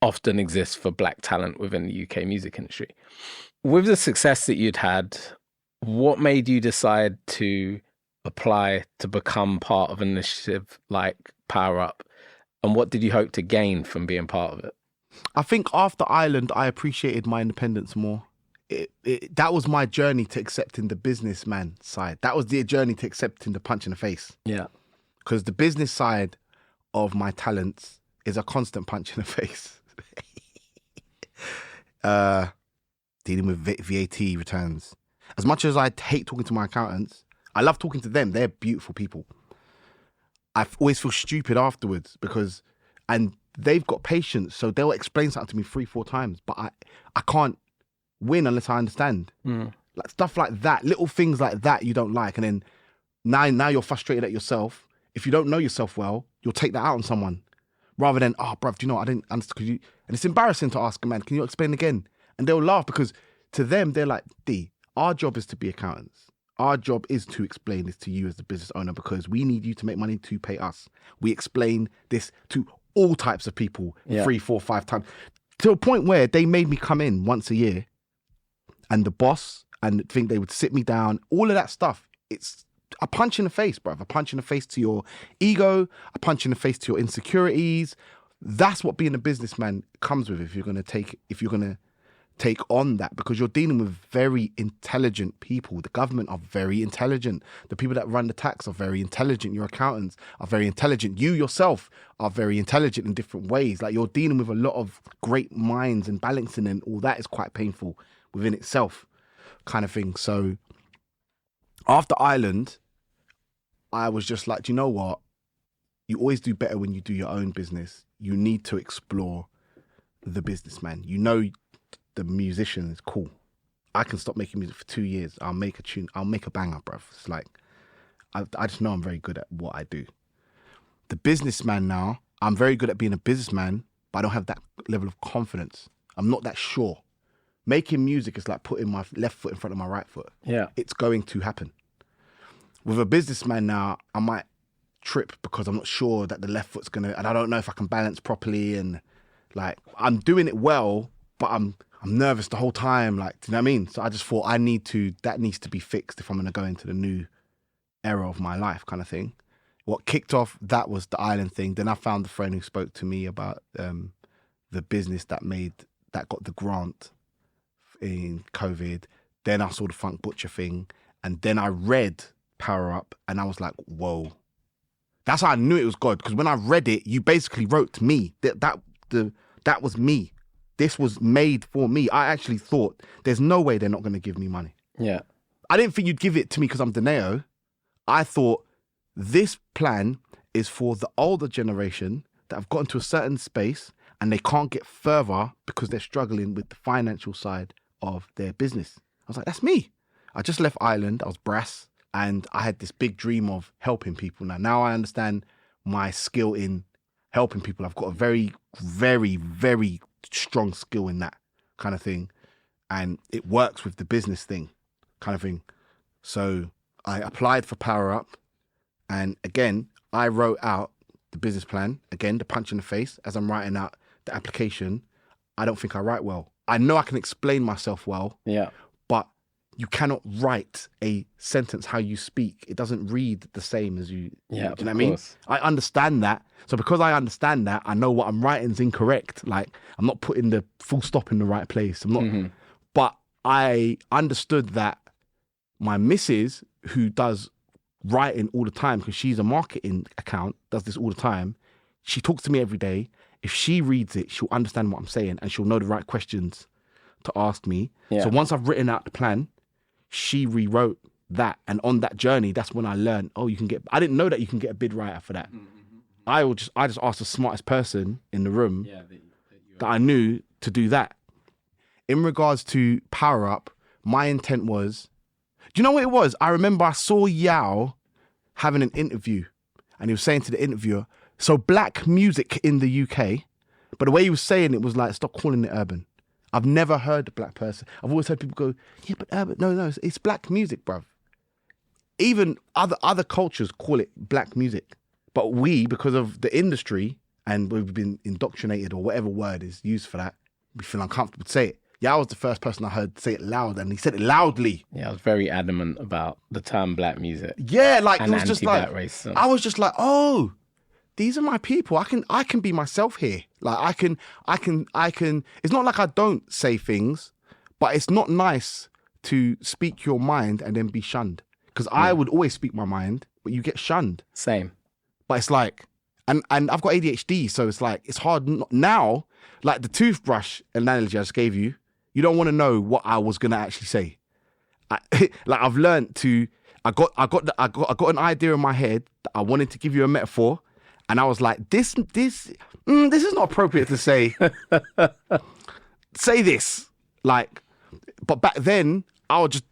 Speaker 1: often exists for Black talent within the UK music industry. With the success that you'd had, what made you decide to apply to become part of an initiative like Power Up? And what did you hope to gain from being part of it?
Speaker 3: I think after Ireland, I appreciated my independence more. That was my journey to accepting the businessman side. That was the journey to accepting the punch in the face.
Speaker 1: Yeah.
Speaker 3: Because the business side of my talents is a constant punch in the face. Dealing with VAT returns. As much as I hate talking to my accountants, I love talking to them. They're beautiful people. I always feel stupid afterwards and they've got patience, so they'll explain something to me 3-4 times, but I can't win unless I understand. Like stuff like that, little things like that you don't like, and then now you're frustrated at yourself. If you don't know yourself well, you'll take that out on someone, rather than, oh, bruv, do you know what? I didn't understand. And it's embarrassing to ask a man, can you explain again? And they'll laugh because to them, they're like, our job is to be accountants. Our job is to explain this to you as the business owner because we need you to make money to pay us. We explain this to all types of people 3, 4, 5 times to a point where they made me come in once a year and the boss and think they would sit me down, all of that stuff. It's a punch in the face, bruv. A punch in the face to your ego, a punch in the face to your insecurities. That's what being a businessman comes with if you're going to take on that, because you're dealing with very intelligent people. The government are very intelligent. The people that run the tax are very intelligent. Your accountants are very intelligent. You yourself are very intelligent in different ways. Like, you're dealing with a lot of great minds, and balancing and all that is quite painful within itself, kind of thing. So after Ireland, I was just like, do you know what? You always do better when you do your own business. You need to explore the businessman. You know, the musician is cool. I can stop making music for 2 years. I'll make a tune. I'll make a banger, bruv. It's like, I just know I'm very good at what I do. The businessman now, I'm very good at being a businessman, but I don't have that level of confidence. I'm not that sure. Making music is like putting my left foot in front of my right foot.
Speaker 1: Yeah.
Speaker 3: It's going to happen. With a businessman now, I might trip because I'm not sure that the left foot's and I don't know if I can balance properly, and like, I'm doing it well, but I'm nervous the whole time, like, do you know what I mean? So I just thought that needs to be fixed if I'm going to go into the new era of my life, kind of thing. What kicked off that was the Ireland thing. Then I found the friend who spoke to me about the business that got the grant in COVID. Then I saw the Funk Butcher thing, and then I read Power Up, and I was like, whoa. That's how I knew it was God, because when I read it, you basically wrote to me. That was me. This was made for me. I actually thought, there's no way they're not going to give me money.
Speaker 1: Yeah.
Speaker 3: I didn't think you'd give it to me because I'm Donae'O. I thought this plan is for the older generation that have gotten to a certain space and they can't get further because they're struggling with the financial side of their business. I was like, that's me. I just left Ireland. I was brass, and I had this big dream of helping people. Now I understand my skill in helping people. I've got a very, very, very strong skill in that kind of thing, and it works with the business thing kind of thing. So I applied for Power Up, and again I wrote out the business plan, again the punch in the face as I'm writing out the application. I don't think I write well. I know I can explain myself well.
Speaker 1: Yeah.
Speaker 3: But you cannot write a sentence how you speak. It doesn't read the same as you.
Speaker 1: Yeah,
Speaker 3: do you know what I mean? I understand that. So because I understand that, I know what I'm writing is incorrect. Like, I'm not putting the full stop in the right place. I'm not. But I understood that my missus, who does writing all the time because she's a marketing account, does this all the time. She talks to me every day. If she reads it, she'll understand what I'm saying and she'll know the right questions to ask me. So once I've written out the plan, she rewrote that. And on that journey, that's when I learned, I didn't know that you can get a bid writer for that. I just asked the smartest person in the room that I knew to do that. In regards to Power Up, my intent was, do you know what it was? I remember I saw Yao having an interview and he was saying to the interviewer, so black music in the UK, but the way he was saying it was like, stop calling it urban. I've never heard a black person. I've always heard people go, yeah, but urban. No, it's black music, bruv. Even other cultures call it black music. But we, because of the industry, and we've been indoctrinated or whatever word is used for that, we feel uncomfortable to say it. Yeah, I was the first person I heard say it loud, and he said it loudly.
Speaker 1: Yeah, I was very adamant about the term black music.
Speaker 3: Yeah, like it was just like,
Speaker 1: racism.
Speaker 3: I was just like, oh, these are my people. I can be myself here. Like I can. It's not like I don't say things, but it's not nice to speak your mind and then be shunned. Because I would always speak my mind, but you get shunned.
Speaker 1: Same.
Speaker 3: But it's like, and I've got ADHD, so it's like, it's hard now, like the toothbrush analogy I just gave you, you don't want to know what I was going to actually say. Like I've learned to, I got an idea in my head that I wanted to give you a metaphor, and I was like, this is not appropriate to say. Say this. Like, but back then, I would just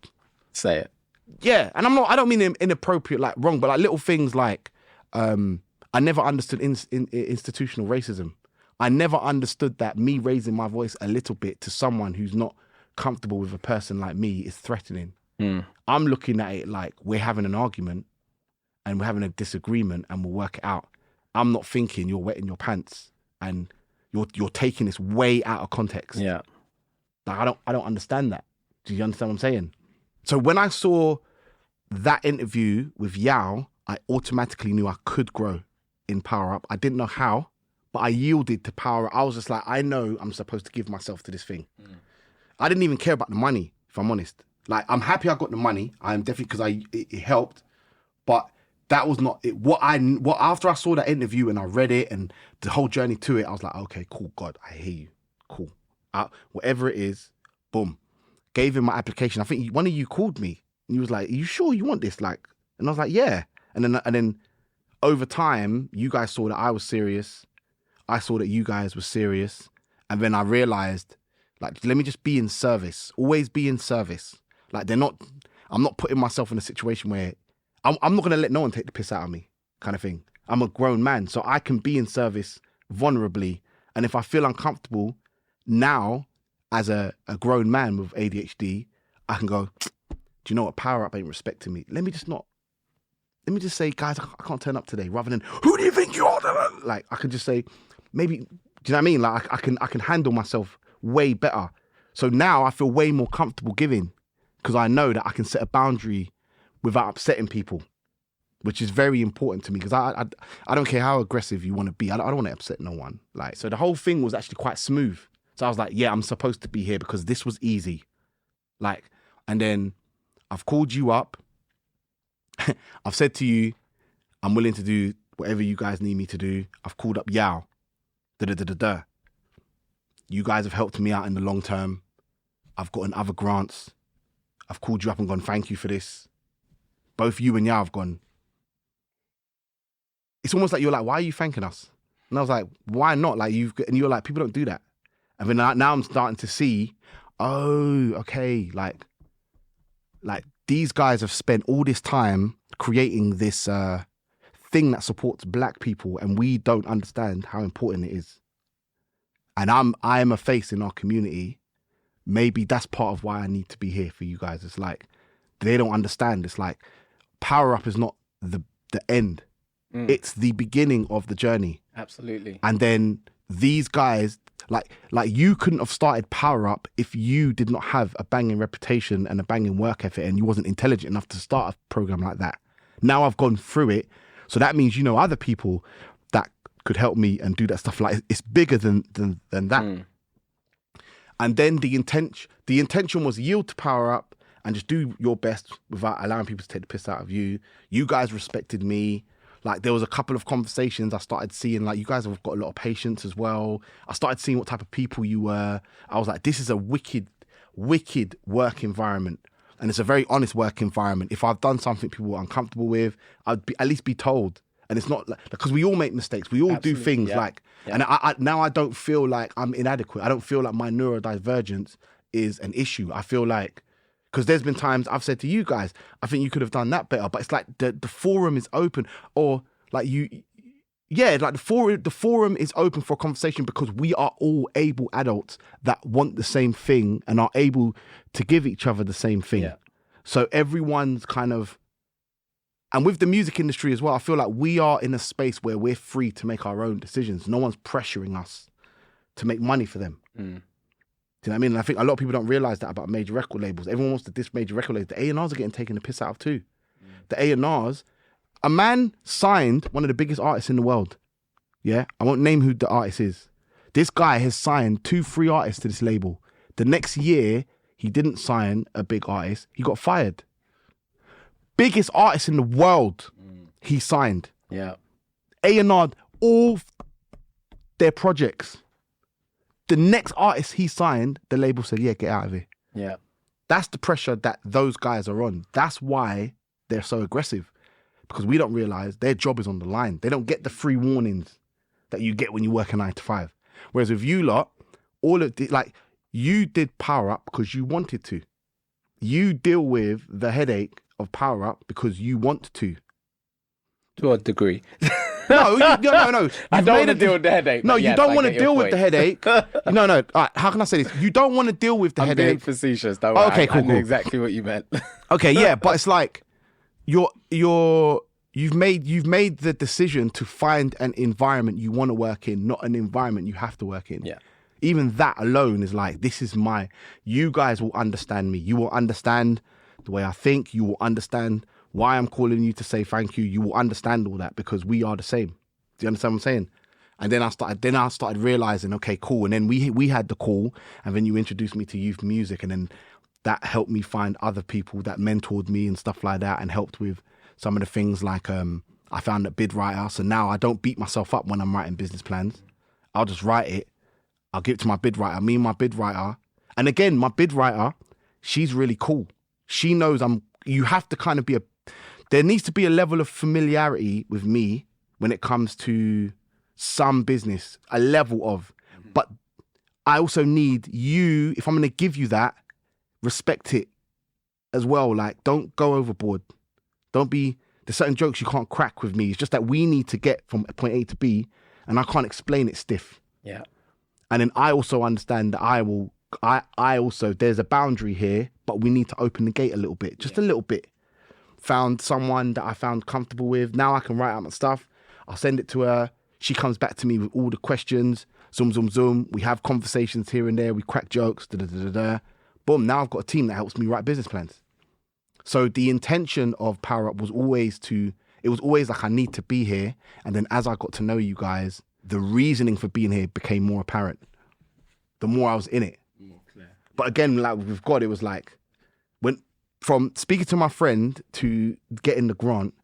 Speaker 1: say it.
Speaker 3: Yeah, and I don't mean inappropriate, like wrong, but like little things like, I never understood institutional racism. I never understood that me raising my voice a little bit to someone who's not comfortable with a person like me is threatening. I'm looking at it like we're having an argument and we're having a disagreement and we'll work it out. I'm not thinking you're wetting your pants and you're taking this way out of context.
Speaker 1: Yeah.
Speaker 3: Like I don't understand that. Do you understand what I'm saying? So when I saw that interview with Yao, I automatically knew I could grow in Power Up. I didn't know how, but I yielded to Power Up. I was just like, I know I'm supposed to give myself to this thing. I didn't even care about the money, if I'm honest. Like, I'm happy I got the money. I'm definitely, because it helped, but that was not it. After I saw that interview and I read it and the whole journey to it, I was like, okay, cool, God, I hear you. Cool. Whatever it is, boom. Gave him my application. I think one of you called me and he was like, are you sure you want this? Like, and I was like, yeah. And then over time, you guys saw that I was serious. I saw that you guys were serious. And then I realized, like, let me just be in service. Always be in service. Like, I'm not putting myself in a situation where I'm not going to let no one take the piss out of me, kind of thing. I'm a grown man, so I can be in service vulnerably. And if I feel uncomfortable now, as a grown man with ADHD, I can go, do you know what? Power Up ain't respecting me. Let me just say, guys, I can't turn up today, rather than, who do you think you are? Like, I can just say, maybe, do you know what I mean? Like, I can handle myself way better. So now I feel way more comfortable giving, because I know that I can set a boundary without upsetting people, which is very important to me, because I don't care how aggressive you want to be. I don't want to upset no one. Like, so the whole thing was actually quite smooth. So I was like, yeah, I'm supposed to be here because this was easy. Like, and then I've called you up. I've said to you, I'm willing to do whatever you guys need me to do. I've called up Yao. You guys have helped me out in the long term. I've gotten other grants. I've called you up and gone, thank you for this. Both you and Yao have gone. It's almost like you're like, why are you thanking us? And I was like, why not? Like, and you're like, people don't do that. And then now I'm starting to see, oh, okay, like these guys have spent all this time creating this thing that supports black people, and we don't understand how important it is. And I am a face in our community. Maybe that's part of why I need to be here for you guys. It's like, they don't understand. It's like, Power Up is not the end. It's the beginning of the journey.
Speaker 1: Absolutely.
Speaker 3: And then these guys, like you couldn't have started Power Up if you did not have a banging reputation and a banging work ethic, and you wasn't intelligent enough to start a program like that. Now I've gone through it, so that means you know other people that could help me and do that stuff. Like it's bigger than that. And then the intention was yield to Power Up and just do your best without allowing people to take the piss out of you. You guys respected me. Like there was a couple of conversations I started seeing, like you guys have got a lot of patience as well. I started seeing what type of people you were. I was like, this is a wicked work environment. And it's a very honest work environment. If I've done something people were uncomfortable with, I'd at least be told. And it's not like, because we all make mistakes. We all do things and I now I don't feel like I'm inadequate. I don't feel like my neurodivergence is an issue. I feel like, because there's been times I've said to you guys, I think you could have done that better. But it's like the forum is open, or like the forum is open for a conversation because we are all able adults that want the same thing and are able to give each other the same thing. Yeah. So everyone's kind of, and with the music industry as well, I feel like we are in a space where we're free to make our own decisions. No one's pressuring us to make money for them. Do you know what I mean? And I think a lot of people don't realise that about major record labels. Everyone wants to diss major record labels. The A&Rs are getting taken the piss out of too. The A&Rs, a man signed one of the biggest artists in the world. Yeah? I won't name who the artist is. This guy has signed 2 free artists to this label. The next year, he didn't sign a big artist. He got fired. Biggest artist in the world, he signed.
Speaker 1: Yeah.
Speaker 3: A&R, all their projects. The next artist he signed, the label said, yeah, get out of here.
Speaker 1: Yeah.
Speaker 3: That's the pressure that those guys are on. That's why they're so aggressive. Because we don't realise their job is on the line. They don't get the free warnings that you get when you work a 9 to 5. Whereas with you lot, you did Power Up because you wanted to. You deal with the headache of Power Up because you want to.
Speaker 1: To a degree.
Speaker 3: No.
Speaker 1: I don't want to deal with the headache.
Speaker 3: No, you don't want to deal with the headache. No. All right, how can I say this? You don't want to deal with the headache.
Speaker 1: I'm being facetious. Don't worry.
Speaker 3: Okay, cool.
Speaker 1: I knew exactly what you meant.
Speaker 3: Okay, yeah, but it's like you've made the decision to find an environment you want to work in, not an environment you have to work in.
Speaker 1: Yeah.
Speaker 3: Even that alone is like, you guys will understand me. You will understand the way I think. You will understand why I'm calling you to say thank you. You will understand all that because we are the same. Do you understand what I'm saying? And then I started realizing, okay, cool. And then we had the call, and then you introduced me to youth music, and then that helped me find other people that mentored me and stuff like that, and helped with some of the things like I found a bid writer. So now I don't beat myself up when I'm writing business plans. I'll just write it. I'll give it to my bid writer. Me and my bid writer. And again, my bid writer, she's really cool. She knows you have to kind of there needs to be a level of familiarity with me when it comes to some business, a level of, but I also need you, if I'm going to give you that, respect it as well. Like, don't go overboard. There's certain jokes you can't crack with me. It's just that we need to get from point A to B, and I can't explain it stiff.
Speaker 1: Yeah.
Speaker 3: And then I also understand that there's a boundary here, but we need to open the gate a little bit, just a little bit. Found someone that I found comfortable with. Now I can write out my stuff. I'll send it to her. She comes back to me with all the questions. Zoom. We have conversations here and there. We crack jokes. Boom. Now I've got a team that helps me write business plans. So the intention of Power Up was always like I need to be here. And then as I got to know you guys, the reasoning for being here became more apparent. The more I was in it.
Speaker 1: More clear.
Speaker 3: But again, like with God, it was like, from speaking to my friend to getting the grant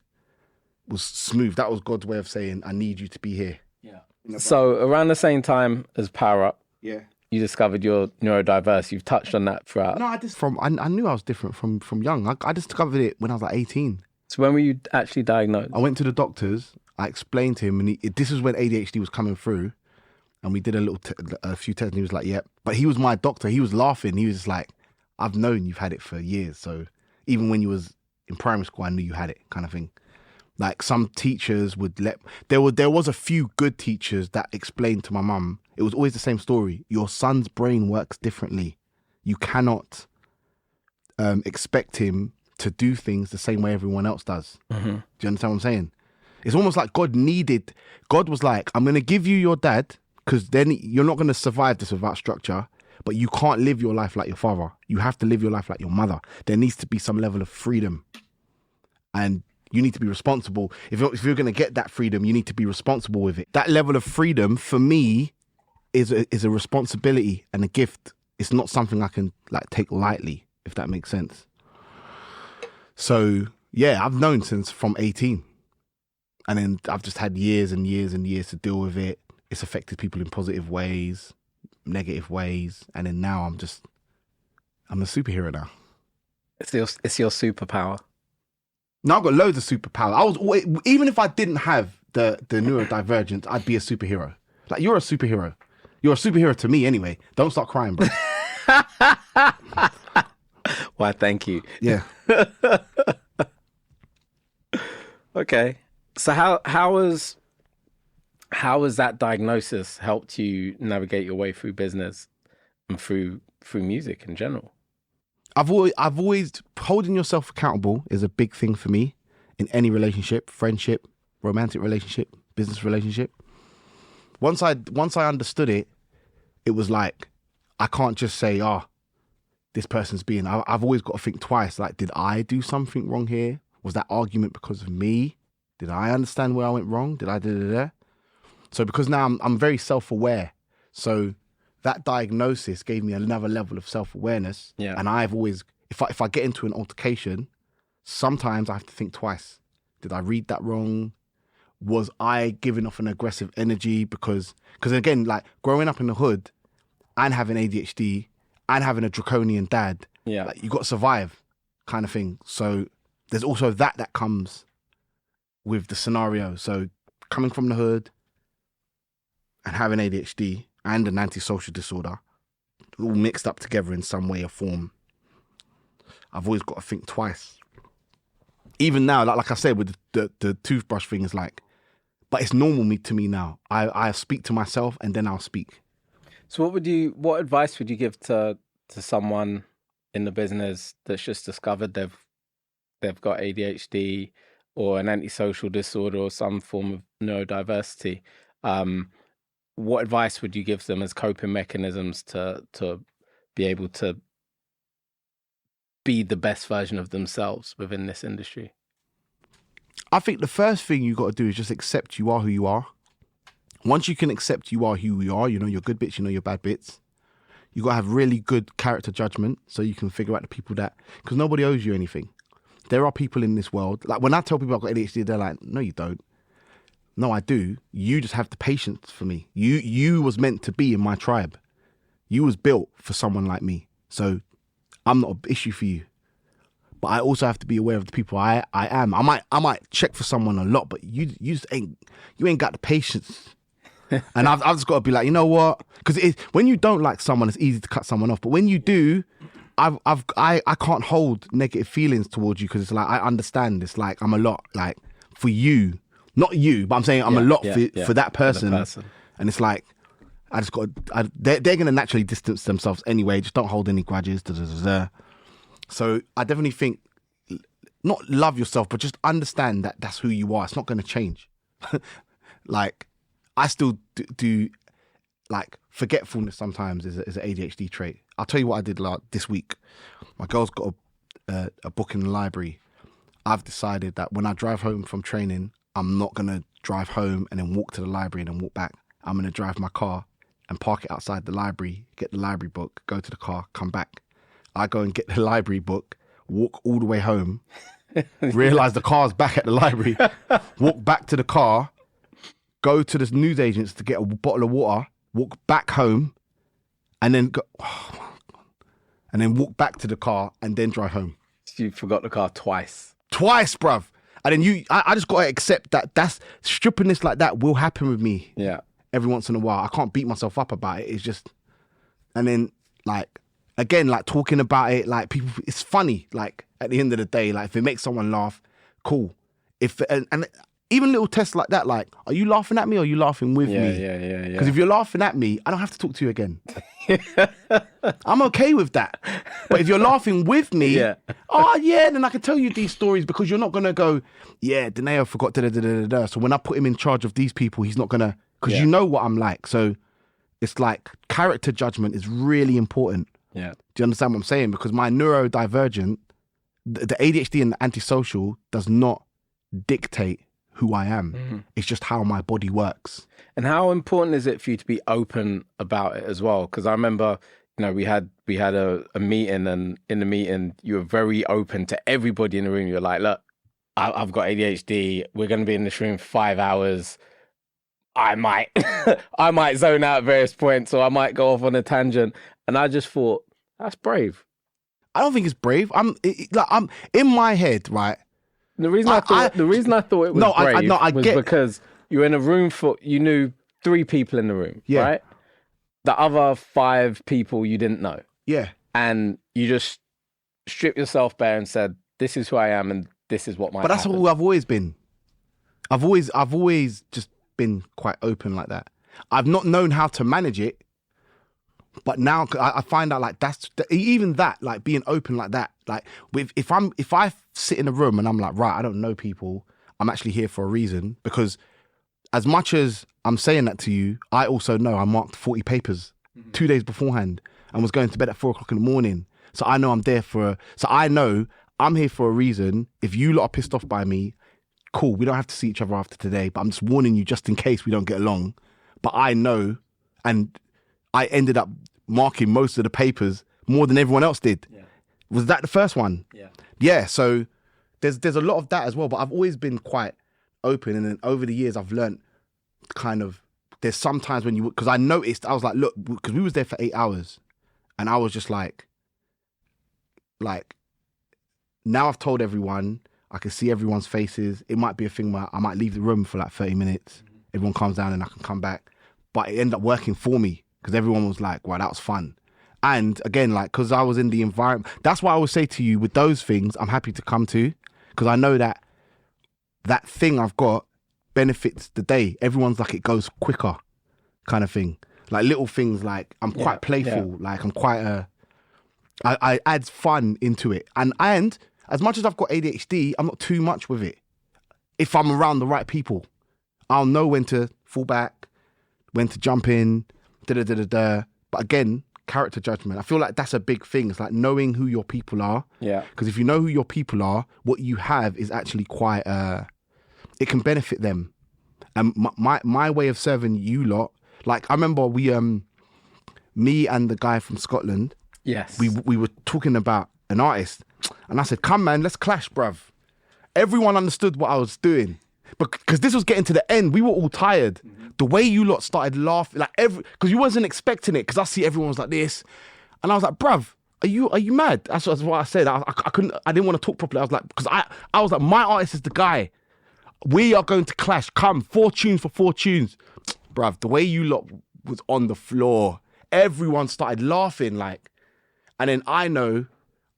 Speaker 3: was smooth. That was God's way of saying, I need you to be here.
Speaker 1: Yeah. So around the same time as Power Up,
Speaker 3: yeah,
Speaker 1: you discovered you're neurodiverse. You've touched on that throughout.
Speaker 3: No, I knew I was different from young. I discovered it when I was like 18.
Speaker 1: So when were you actually diagnosed?
Speaker 3: I went to the doctors. I explained to him, and this is when ADHD was coming through. And we did a few tests, and he was like, yep. But he was my doctor. He was laughing. He was just like, I've known you've had it for years. So even when you was in primary school, I knew you had it, kind of thing. Like some teachers would there was a few good teachers that explained to my mum, it was always the same story. Your son's brain works differently. You cannot expect him to do things the same way everyone else does. Mm-hmm. Do you understand what I'm saying? It's almost like God was like, I'm going to give you your dad because then you're not going to survive this without structure. But you can't live your life like your father. You have to live your life like your mother. There needs to be some level of freedom. And you need to be responsible. If you're going to get that freedom, you need to be responsible with it. That level of freedom, for me, is a responsibility and a gift. It's not something I can like take lightly, if that makes sense. So, yeah, I've known since from 18. And then I've just had years and years and years to deal with it. It's affected people in positive ways, negative ways, and then now I'm a superhero now.
Speaker 1: It's your superpower.
Speaker 3: Now I've got loads of superpower. Even if I didn't have the neurodivergent, I'd be a superhero. Like, you're a superhero. You're a superhero to me anyway. Don't start crying, bro.
Speaker 1: Why, thank you.
Speaker 3: Yeah.
Speaker 1: Okay. So how has that diagnosis helped you navigate your way through business and through music in general?
Speaker 3: I've always holding yourself accountable is a big thing for me in any relationship, friendship, romantic relationship, business relationship. Once I understood it, it was like, I can't just say, this person's being, I've always got to think twice. Like, did I do something wrong here? Was that argument because of me? Did I understand where I went wrong? Did I da-da-da? So because now I'm very self-aware. So that diagnosis gave me another level of self-awareness.
Speaker 1: Yeah.
Speaker 3: And I've always, if I get into an altercation, sometimes I have to think twice. Did I read that wrong? Was I giving off an aggressive energy? Because again, like growing up in the hood and having ADHD and having a draconian dad, like, you got to survive kind of thing. So there's also that comes with the scenario. So coming from the hood and having ADHD and an antisocial disorder, all mixed up together in some way or form, I've always got to think twice. Even now, like I said, with the toothbrush thing, is like, but it's normal to me now. I speak to myself and then I'll speak.
Speaker 1: So what advice would you give to someone in the business that's just discovered they've got ADHD or an antisocial disorder or some form of neurodiversity? What advice would you give them as coping mechanisms to be able to be the best version of themselves within this industry?
Speaker 3: I think the first thing you got to do is just accept you are who you are. Once you can accept you are who you are, you know your good bits, you know your bad bits. You got to have really good character judgment so you can figure out the people that, because nobody owes you anything. There are people in this world, like when I tell people I've got ADHD, they're like, no, you don't. No, I do. You just have the patience for me. You was meant to be in my tribe. You was built for someone like me. So I'm not an issue for you. But I also have to be aware of the people I am. I might check for someone a lot, but you just ain't got the patience. And I've just got to be like, you know what? Because when you don't like someone, it's easy to cut someone off. But when you do, I can't hold negative feelings towards you, because it's like, I understand. It's like, I'm a lot like for you, not you, but I'm saying I'm a lot for that person. And it's like, I just got. They're going to naturally distance themselves anyway. Just don't hold any grudges. So I definitely think, not love yourself, but just understand that that's who you are. It's not going to change. Like, I still do like forgetfulness sometimes is an ADHD trait. I'll tell you what I did this week. My girl's got a book in the library. I've decided that when I drive home from training, I'm not going to drive home and then walk to the library and then walk back. I'm going to drive my car and park it outside the library, get the library book, go to the car, come back. I go and get the library book, walk all the way home, realise the car's back at the library, walk back to the car, go to the newsagents to get a bottle of water, walk back home, and then go, and then walk back to the car and then drive home.
Speaker 1: So you forgot the car twice.
Speaker 3: Twice, bruv. And then I just got to accept that that's strippiness like that will happen with me.
Speaker 1: Yeah.
Speaker 3: Every once in a while. I can't beat myself up about it. It's just, and then like, again, like talking about it, like people, it's funny. Like at the end of the day, like if it makes someone laugh, cool. And even little tests like that, like, are you laughing at me or are you laughing with me?
Speaker 1: Yeah.
Speaker 3: Because if you're laughing at me, I don't have to talk to you again. I'm okay with that. But if you're laughing with me, then I can tell you these stories, because you're not going to go, Donae'O forgot da-da-da-da-da. So when I put him in charge of these people, he's not going to, because you know what I'm like. So it's like character judgment is really important.
Speaker 1: Yeah.
Speaker 3: Do you understand what I'm saying? Because my neurodivergent, the ADHD and the antisocial does not dictate who I am.
Speaker 1: Mm-hmm.
Speaker 3: It's just how my body works.
Speaker 1: And how important is it for you to be open about it as well? Because I remember, we had a meeting, and in the meeting you were very open to everybody in the room. You're like, look, I've got ADHD. We're going to be in this room for 5 hours. I might zone out at various points, or I might go off on a tangent. And I just thought, that's brave.
Speaker 3: I don't think it's brave. I'm in my head, right?
Speaker 1: The reason I thought it was brave was because you were in a room you knew 3 people in the room, right? The other 5 people you didn't know.
Speaker 3: Yeah.
Speaker 1: And you just stripped yourself bare and said, this is who I am and this is what might happen.
Speaker 3: But that's who I've always been. I've always just been quite open like that. I've not known how to manage it, but now I find out like even that, like being open like that, like if I sit in a room and I'm like, right, I don't know people, I'm actually here for a reason, because as much as I'm saying that to you, I also know I marked 40 papers 2 days beforehand and was going to bed at 4 o'clock in the morning. So I know I'm there so I know I'm here for a reason. If you lot are pissed off by me, cool, we don't have to see each other after today, but I'm just warning you just in case we don't get along. But I know, and I ended up marking most of the papers more than everyone else did. Yeah. Was that the first one? Yeah. Yeah, so there's a lot of that as well, but I've always been quite open, and then over the years I've learned kind of, there's sometimes when because I noticed, I was like, look, because we was there for 8 hours, and I was just like, now I've told everyone, I can see everyone's faces. It might be a thing where I might leave the room for like 30 minutes. Everyone calms down and I can come back. But it ended up working for me because everyone was like, wow, that was fun. And again, like, because I was in the environment. That's why I would say to you, with those things, I'm happy to come to, because I know that that thing I've got benefits the day. Everyone's like, it goes quicker kind of thing. Like little things, like I'm quite playful. Like I'm quite I add fun into it. And as much as I've got ADHD, I'm not too much with it. If I'm around the right people, I'll know when to fall back, when to jump in, But again, character judgment. I feel like that's a big thing. It's like knowing who your people are. Yeah. Because if you know who your people are, what you have is actually quite, it can benefit them. And my way of serving you lot, like I remember me and the guy from Scotland, yes, we were talking about an artist, and I said, come man, let's clash, bruv. Everyone understood what I was doing, because this was getting to the end. We were all tired. Mm-hmm. The way you lot started laughing, like because you wasn't expecting it, because I see everyone was like this, and I was like, bruv, are you mad? That's what I said. I didn't want to talk properly. I was like, because I was like, my artist is the guy. We are going to clash. Come, 4 tunes for 4 tunes. Bruv, the way you lot was on the floor, everyone started laughing, like, and then I know,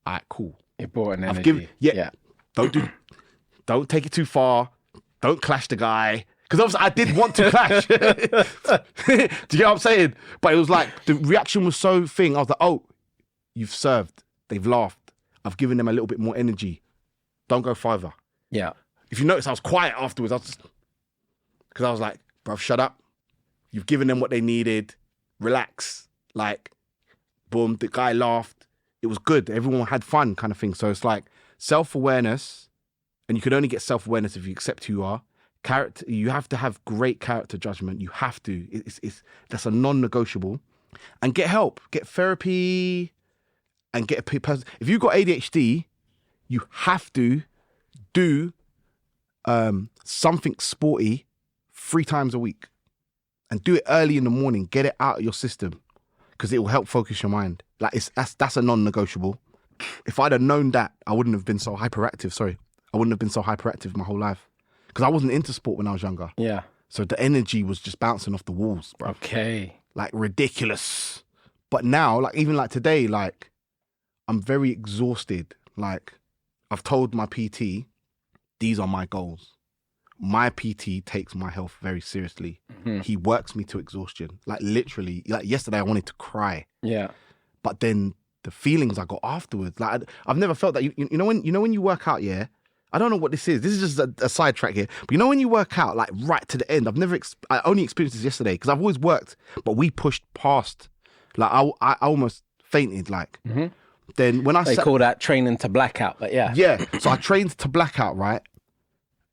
Speaker 3: all right, cool.
Speaker 1: It brought an energy.
Speaker 3: Yeah. Don't take it too far. Don't clash the guy. Because obviously I did want to clash. Do you get what I'm saying? But it was like, the reaction was so thing. I was like, oh, you've served. They've laughed. I've given them a little bit more energy. Don't go further. Yeah. If you notice, I was quiet afterwards. Because I was like, bruv, shut up. You've given them what they needed. Relax. Like, boom, the guy laughed. It was good. Everyone had fun kind of thing. So it's like self-awareness, and you can only get self-awareness if you accept who you are. Character, you have to have great character judgment. You have to. That's a non-negotiable. And get help. Get therapy and get a person. If you've got ADHD, you have to do something sporty 3 times a week. And do it early in the morning. Get it out of your system, because it will help focus your mind. Like that's a non-negotiable. If I'd have known that, I wouldn't have been so hyperactive. Sorry, I wouldn't have been so hyperactive my whole life, because I wasn't into sport when I was younger. Yeah. So the energy was just bouncing off the walls, bro. Okay. Like ridiculous. But now, like even like today, like I'm very exhausted. Like I've told my PT, these are my goals. My PT takes my health very seriously. Mm-hmm. He works me to exhaustion. Like literally, like yesterday I wanted to cry. Yeah. But then the feelings I got afterwards, like I've never felt that. You know when you work out, yeah, I don't know what this is. This is just a sidetrack here. But you know when you work out, like right to the end, I only experienced this yesterday because I've always worked, but we pushed past. Like I almost fainted. Like then when
Speaker 1: They call that training to blackout, but yeah.
Speaker 3: Yeah. So I trained to blackout, right?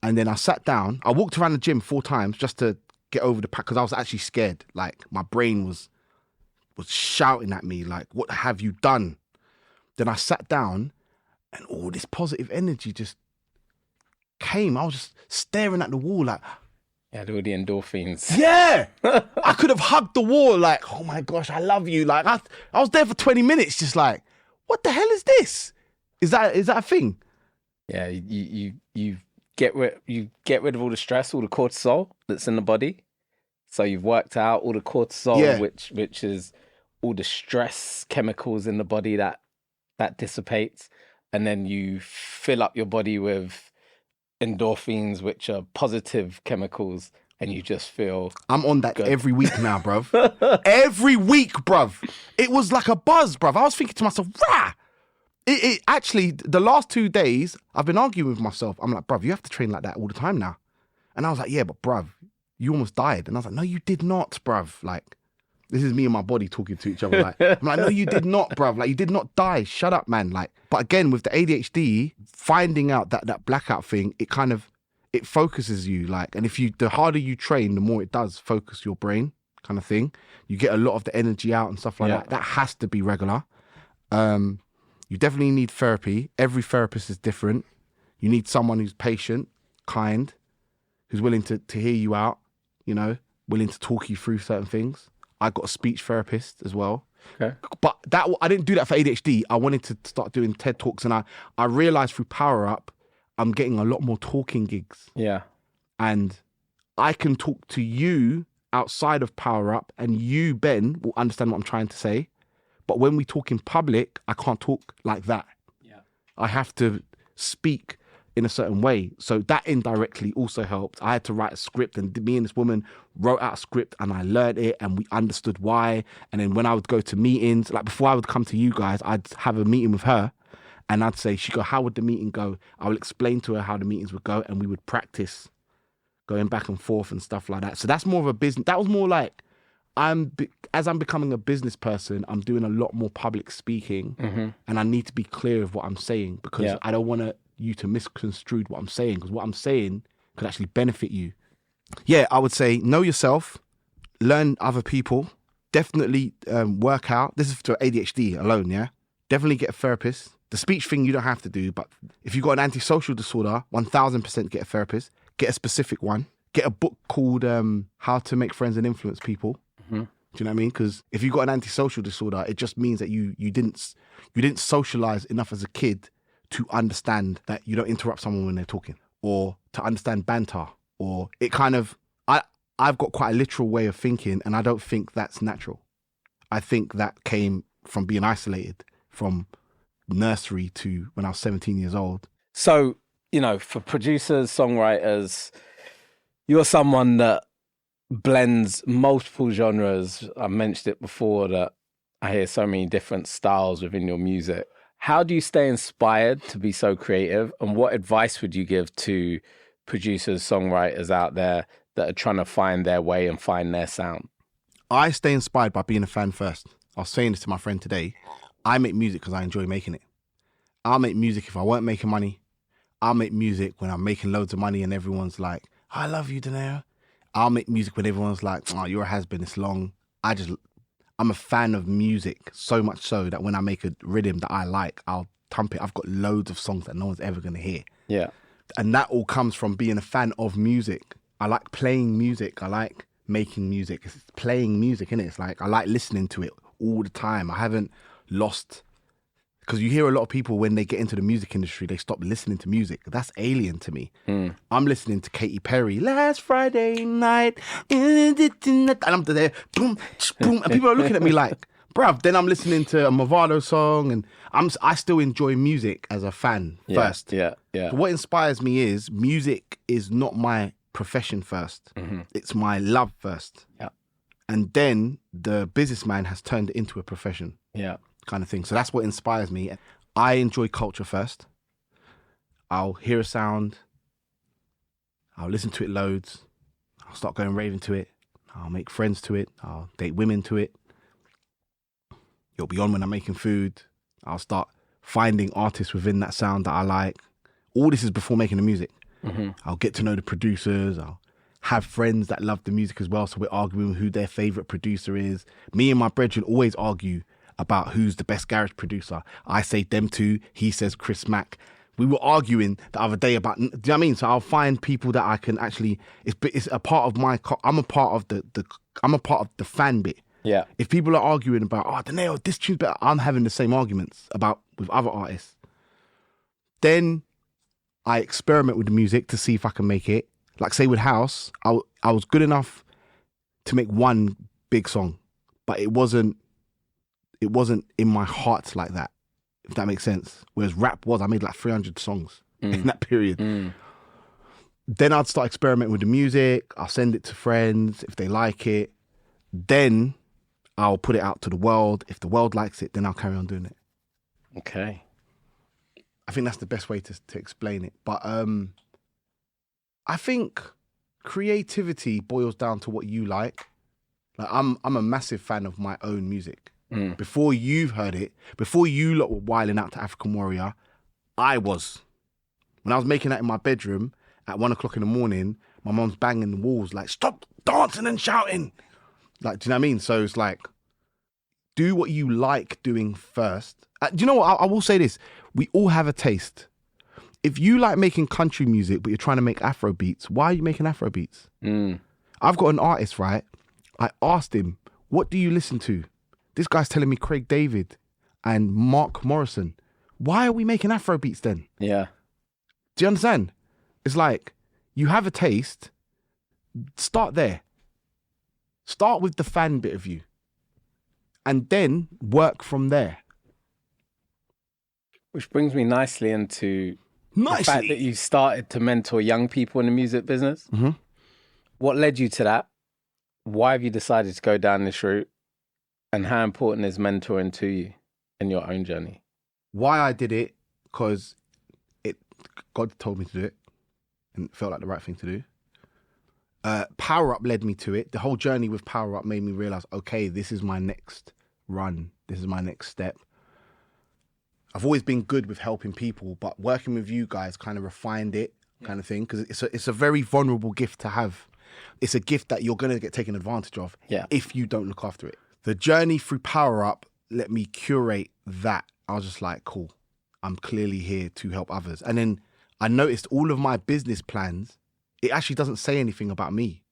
Speaker 3: And then I sat down. I walked around the gym 4 times just to get over the pack because I was actually scared. Like my brain was shouting at me, like, what have you done? Then I sat down and all this positive energy just came. I was just staring at the wall like...
Speaker 1: Yeah, all the endorphins.
Speaker 3: Yeah! I could have hugged the wall like, oh my gosh, I love you. Like I was there for 20 minutes just like, what the hell is this? Is that a thing?
Speaker 1: Yeah, you get rid of all the stress, all the cortisol that's in the body. So you've worked out all the cortisol, which is all the stress chemicals in the body that dissipates, and then you fill up your body with endorphins, which are positive chemicals, and you just feel...
Speaker 3: I'm on that good. Every week now, bruv. Every week, bruv. It was like a buzz, bruv. I was thinking to myself, rah! It actually, the last 2 days, I've been arguing with myself. I'm like, bruv, you have to train like that all the time now. And I was like, yeah, but bruv, you almost died. And I was like, no, you did not, bruv. Like, this is me and my body talking to each other. Like, I'm like, no, you did not, bruv. Like, you did not die. Shut up, man. Like, but again, with the ADHD, finding out that blackout thing, it focuses you. Like, and the harder you train, the more it does focus your brain, kind of thing. You get a lot of the energy out and stuff like that. That has to be regular. You definitely need therapy. Every therapist is different. You need someone who's patient, kind, who's willing to hear you out, willing to talk you through certain things. I got a speech therapist as well.
Speaker 1: Okay.
Speaker 3: But I didn't do that for ADHD. I wanted to start doing TED Talks, and I realized through Power Up, I'm getting a lot more talking gigs.
Speaker 1: Yeah.
Speaker 3: And I can talk to you outside of Power Up, and you, Ben, will understand what I'm trying to say. But when we talk in public, I can't talk like that. Yeah. I have to speak in a certain way. So that indirectly also helped. I had to write a script, and me and this woman wrote out a script, and I learned it, and we understood why. And then when I would go to meetings, like before I would come to you guys, I'd have a meeting with her, and I'd say, she'd go, how would the meeting go? I will explain to her how the meetings would go, and we would practice going back and forth and stuff like that. So that's more of a business. That was more like, as I'm becoming a business person, I'm doing a lot more public speaking, and I need to be clear of what I'm saying, because I don't want you to misconstrue what I'm saying, because what I'm saying could actually benefit you. Yeah, I would say know yourself, learn other people, definitely work out. This is for ADHD alone, yeah? Definitely get a therapist. The speech thing you don't have to do, but if you've got an antisocial disorder, 1000% get a therapist. Get a specific one. Get a book called How to Make Friends and Influence People. Do you know what I mean? Because if you've got an antisocial disorder, it just means that you didn't socialize enough as a kid to understand that you don't interrupt someone when they're talking, or to understand banter, or it kind of... I've got quite a literal way of thinking, and I don't think that's natural. I think that came from being isolated from nursery to when I was 17 years old.
Speaker 1: So, for producers, songwriters, you're someone that blends multiple genres. I mentioned it before that I hear so many different styles within your music. How do you stay inspired to be so creative? And what advice would you give to producers, songwriters out there that are trying to find their way and find their sound?
Speaker 3: I stay inspired by being a fan first. I was saying this to my friend today. I make music because I enjoy making it. I'll make music if I weren't making money. I'll make music when I'm making loads of money and everyone's like, I love you, Donae'O. I'll make music when everyone's like, oh, you're a has-been, it's long. I'm a fan of music, so much so that when I make a rhythm that I like, I'll thump it. I've got loads of songs that no one's ever going to hear. Yeah. And that all comes from being a fan of music. I like playing music. I like making music. It's playing music, innit? It's like, I like listening to it all the time. I haven't lost... Because you hear a lot of people, when they get into the music industry, they stop listening to music. That's alien to me. I'm listening to Katy Perry, Last Friday Night, and I'm there, boom, boom, and people are looking at me like, bruv. Then I'm listening to a Movado song, and I still enjoy music as a fan first. Yeah. But what inspires me is, music is not my profession first. It's my love first. Yeah. And then the businessman has turned it into a profession. Yeah. Kind of thing. So that's what inspires me. I enjoy culture first. I'll hear a sound, I'll listen to it loads, I'll start going raving to it, I'll make friends to it, I'll date women to it. It'll be on when I'm making food. I'll start finding artists within that sound that I like. All this is before making the music. Mm-hmm. I'll get to know the producers. I'll have friends that love the music as well, so we're arguing who their favourite producer is. Me and my brethren always argue about who's the best garage producer. I say them two, he says Chris Mack. We were arguing the other day about, do you know what I mean? So I'll find people that I can actually, it's a part of my, I'm a part of the fan bit.
Speaker 1: Yeah.
Speaker 3: If people are arguing about, Donae'O, this tune's better, I'm having the same arguments with other artists. Then I experiment with the music to see if I can make it. Like say with House, I was good enough to make one big song, but it wasn't in my heart like that, if that makes sense. Whereas rap was, I made like 300 songs in that period. Then I'd start experimenting with the music. I'll send it to friends if they like it. Then I'll put it out to the world. If the world likes it, then I'll carry on doing it.
Speaker 1: Okay.
Speaker 3: I think that's the best way to explain it. But I think creativity boils down to what you like. Like I'm a massive fan of my own music. Before you've heard it, before you lot were wilding out to African Warrior, I was. When I was making that in my bedroom at 1 o'clock in the morning, my mum's banging the walls like, stop dancing and shouting. Like, do you know what I mean? So it's like, do what you like doing first. Do you know what? I will say this. We all have a taste. If you like making country music, but you're trying to make Afro beats, why are you making Afro beats? I've got an artist, right? I asked him, what do you listen to? This guy's telling me Craig David and Mark Morrison. Why are we making Afro beats then?
Speaker 1: Yeah.
Speaker 3: Do you understand? It's like, you have a taste, start there. Start with the fan bit of you. And then work from there.
Speaker 1: Which brings me nicely into the fact that you started to mentor young people in the music business. Mm-hmm. What led you to that? Why have you decided to go down this route? And how important is mentoring to you in your own journey?
Speaker 3: Why I did it, because God told me to do it and it felt like the right thing to do. Power Up led me to it. The whole journey with Power Up made me realize, okay, this is my next run. This is my next step. I've always been good with helping people, but working with you guys kind of refined it, kind of thing, because it's a very vulnerable gift to have. It's a gift that you're going to get taken advantage of if you don't look after it. The journey through Power Up let me curate that. I was just like, cool, I'm clearly here to help others. And then I noticed all of my business plans, it actually doesn't say anything about me.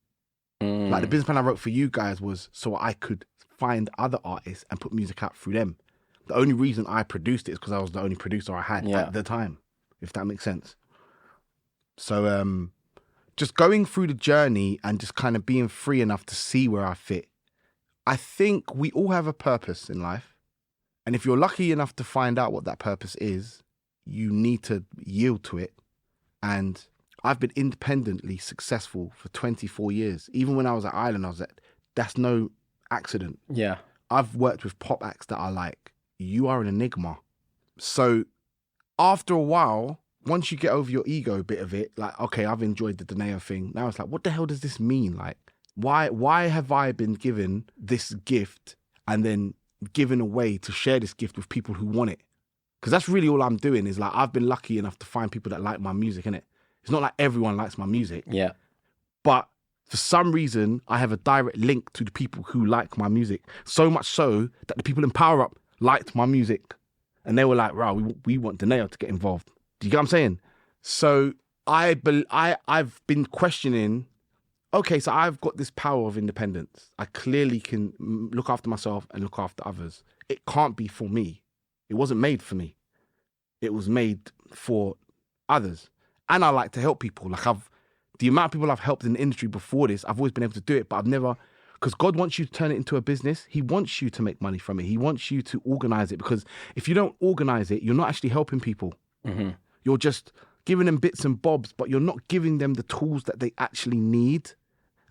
Speaker 3: Like the business plan I wrote for you guys was so I could find other artists and put music out through them. The only reason I produced it is because I was the only producer I had at the time, if that makes sense. So just going through the journey and just kind of being free enough to see where I fit. I think we all have a purpose in life. And if you're lucky enough to find out what that purpose is, you need to yield to it. And I've been independently successful for 24 years. Even when I was at Ireland, that's no accident.
Speaker 1: Yeah.
Speaker 3: I've worked with pop acts that are like, you are an enigma. So after a while, once you get over your ego bit of it, like, okay, I've enjoyed the Donae'O thing. Now it's like, what the hell does this mean? Like, why have I been given this gift and then given away to share this gift with people who want it? Because that's really all I'm doing is like, I've been lucky enough to find people that like my music, innit? It's not like everyone likes my music.
Speaker 1: Yeah.
Speaker 3: But for some reason, I have a direct link to the people who like my music. So much so that the people in Power Up liked my music. And they were like, wow, we want Donae'O to get involved. Do you get what I'm saying? So I've been questioning, okay, so I've got this power of independence. I clearly can look after myself and look after others. It can't be for me. It wasn't made for me. It was made for others. And I like to help people. Like the amount of people I've helped in the industry before this, I've always been able to do it, but I've never, because God wants you to turn it into a business. He wants you to make money from it. He wants you to organize it, because if you don't organize it, you're not actually helping people. Mm-hmm. You're just giving them bits and bobs, but you're not giving them the tools that they actually need.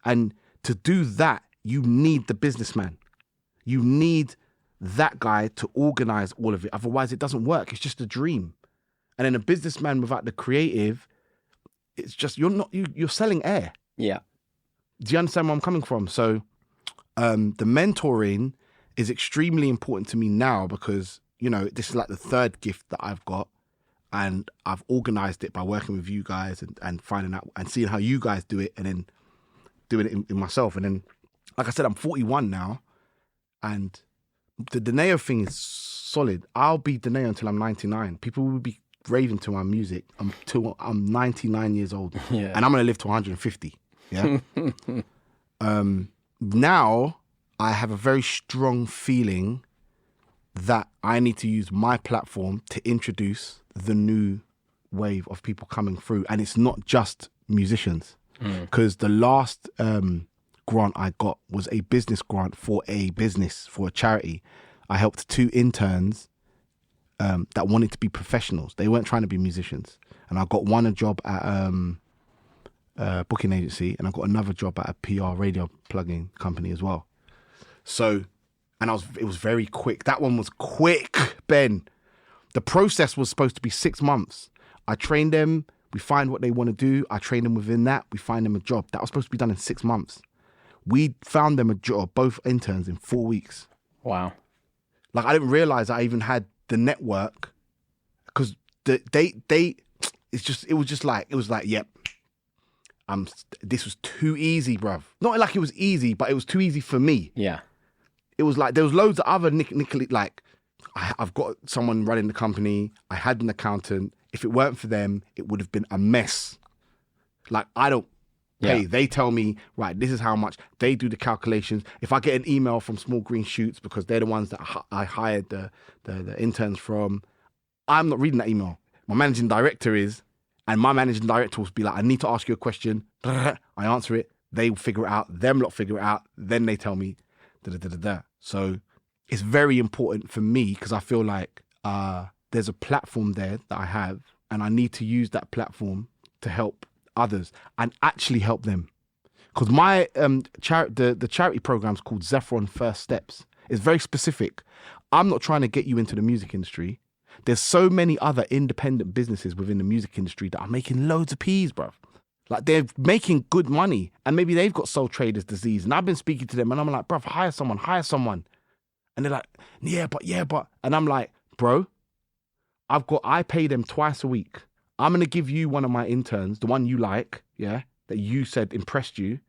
Speaker 3: And to do that, you need the businessman. You need that guy to organize all of it. Otherwise, it doesn't work. It's just a dream. And then a businessman without the creative, it's just, you're selling air.
Speaker 1: Yeah.
Speaker 3: Do you understand where I'm coming from? So the mentoring is extremely important to me now because, you know, this is like the third gift that I've got. And I've organized it by working with you guys and finding out and seeing how you guys do it and then doing it in myself. And then, like I said, I'm 41 now. And the Donae'O thing is solid. I'll be Donae'O until I'm 99. People will be raving to my music until I'm 99 years old.
Speaker 1: Yeah.
Speaker 3: And I'm going to live to 150. Yeah. Now I have a very strong feeling that I need to use my platform to introduce the new wave of people coming through. And it's not just musicians. Because the last grant I got was a business grant for a business, for a charity. I helped 2 interns that wanted to be professionals. They weren't trying to be musicians. And I got one a job at a booking agency, and I got another job at a PR radio plugging company as well. So, and it was very quick. That one was quick, Ben. The process was supposed to be 6 months. I trained them. We find what they want to do. I train them within that. We find them a job. That was supposed to be done in 6 months. We found them a job, both interns, in 4 weeks. Wow. Like, I didn't realize I even had the network because it was like, yep. This was too easy, bruv. Not like it was easy, but it was too easy for me. Yeah. It was like, there was loads of other like, I've got someone running the company. I had an accountant. If it weren't for them, it would have been a mess. Like, I don't pay. Yeah. They tell me, right, this is how much. They do the calculations. If I get an email from Small Green Shoots, because they're the ones that I hired the interns from, I'm not reading that email. My managing director is, and my managing director will be like, I need to ask you a question. I answer it. They figure it out. Them lot figure it out. Then they tell me, So it's very important for me because I feel like there's a platform there that I have, and I need to use that platform to help others and actually help them. Because my the charity program is called Zephron First Steps. It's very specific. I'm not trying to get you into the music industry. There's so many other independent businesses within the music industry that are making loads of peas, bruv. Like, they're making good money, and maybe they've got sole traders disease. And I've been speaking to them, and I'm like, bruv, hire someone. And they're like, yeah, but. And I'm like, bro, I pay them twice a week. I'm going to give you one of my interns, the one you like, yeah, that you said impressed you.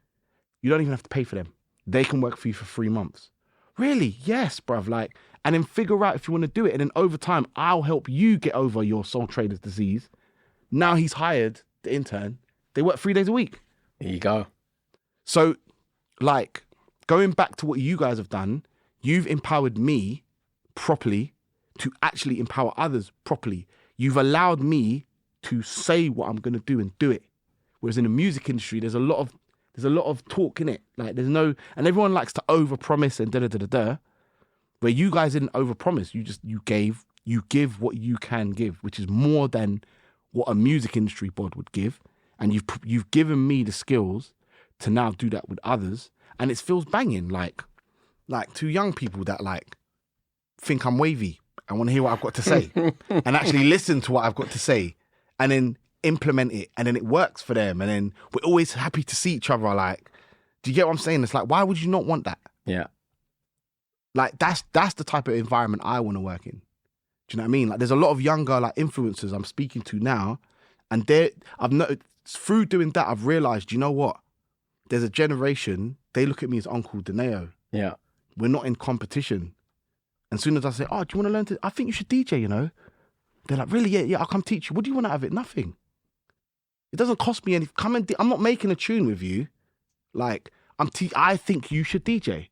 Speaker 3: You don't even have to pay for them. They can work for you for 3 months. Really? Yes, bruv. Like, and then figure out if you want to do it. And then over time, I'll help you get over your sole trader's disease. Now he's hired the intern. They work 3 days a week. There you go. So, like, going back to what you guys have done, you've empowered me properly to actually empower others properly. You've allowed me to say what I'm going to do and do it. Whereas in the music industry, there's a lot of talk in it. Like, there's no, and everyone likes to overpromise and da-da-da-da-da. Where you guys didn't overpromise. You give what you can give, which is more than what a music industry board would give. And you've given me the skills to now do that with others. And it feels banging, like to young people that like think I'm wavy and want to hear what I've got to say and actually listen to what I've got to say and then implement it, and then it works for them, and then we're always happy to see each other. Like, do you get what I'm saying? It's like, why would you not want that? Yeah. Like, that's the type of environment I want to work in. Do you know what I mean? Like, there's a lot of younger like influencers I'm speaking to now, and I've noticed through doing that, I've realized, you know what? There's a generation, they look at me as Uncle Donae'O. Yeah. We're not in competition. And as soon as I say, oh, do you want to learn I think you should DJ, you know? They're like, really? Yeah, I'll come teach you. What do you want out of it? Nothing. It doesn't cost me anything. I'm not making a tune with you. Like, I think you should DJ.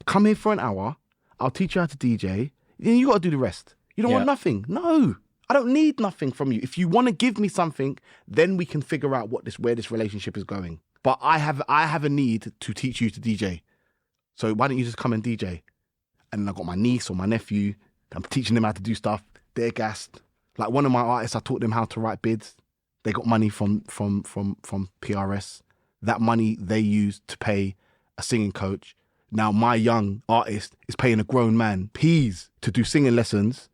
Speaker 3: Come here for an hour. I'll teach you how to DJ. Then you got to do the rest. You don't want nothing. No, I don't need nothing from you. If you want to give me something, then we can figure out where this relationship is going. But I have a need to teach you to DJ. So why don't you just come and DJ? And then I got my niece or my nephew. I'm teaching them how to do stuff. They're gassed. Like, one of my artists, I taught them how to write bids. They got money from PRS. That money they used to pay a singing coach. Now my young artist is paying a grown man peas to do singing lessons.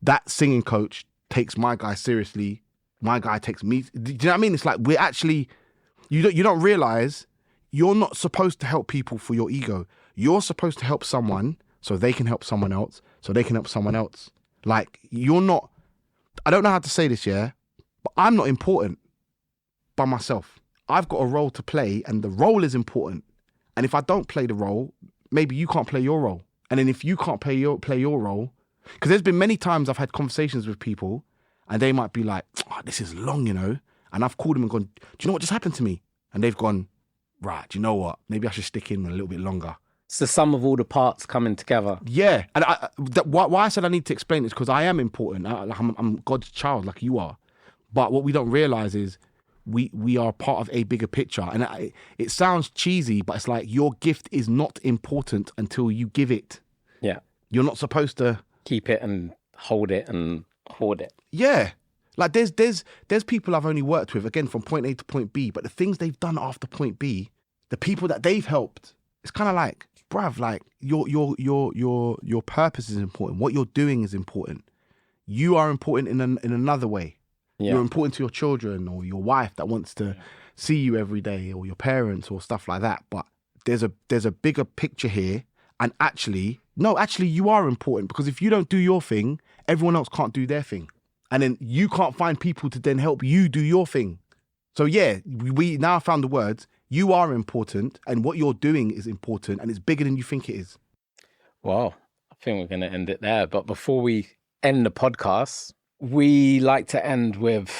Speaker 3: That singing coach takes my guy seriously. My guy takes me. Do you know what I mean? It's like we're actually, you don't realize you're not supposed to help people for your ego. You're supposed to help someone so they can help someone else, so they can help someone else. Like, you're not, I don't know how to say this, yeah, but I'm not important by myself. I've got a role to play, and the role is important. And if I don't play the role, maybe you can't play your role. And then if you can't play your role, because there's been many times I've had conversations with people and they might be like, oh, this is long, you know. And I've called them and gone, do you know what just happened to me? And they've gone, right, do you know what? Maybe I should stick in a little bit longer.
Speaker 1: It's the sum of all the parts coming together.
Speaker 3: Yeah. And why I said I need to explain it is because I am important. I'm God's child like you are. But what we don't realize is we are part of a bigger picture. And it sounds cheesy, but it's like your gift is not important until you give it.
Speaker 1: Yeah.
Speaker 3: You're not supposed to
Speaker 1: keep it and hold it and hoard it.
Speaker 3: Yeah. Like there's people I've only worked with, again, from point A to point B, but the things they've done after point B, the people that they've helped, it's kind of like, bruv, like your purpose is important. What you're doing is important. You are important in another way. Yeah. You're important to your children or your wife that wants to see you every day, or your parents or stuff like that. But there's a bigger picture here. And actually, you are important, because if you don't do your thing, everyone else can't do their thing. And then you can't find people to then help you do your thing. So yeah, we now found the words. You are important, and what you're doing is important, and it's bigger than you think it is.
Speaker 1: Well, I think we're going to end it there. But before we end the podcast, we like to end with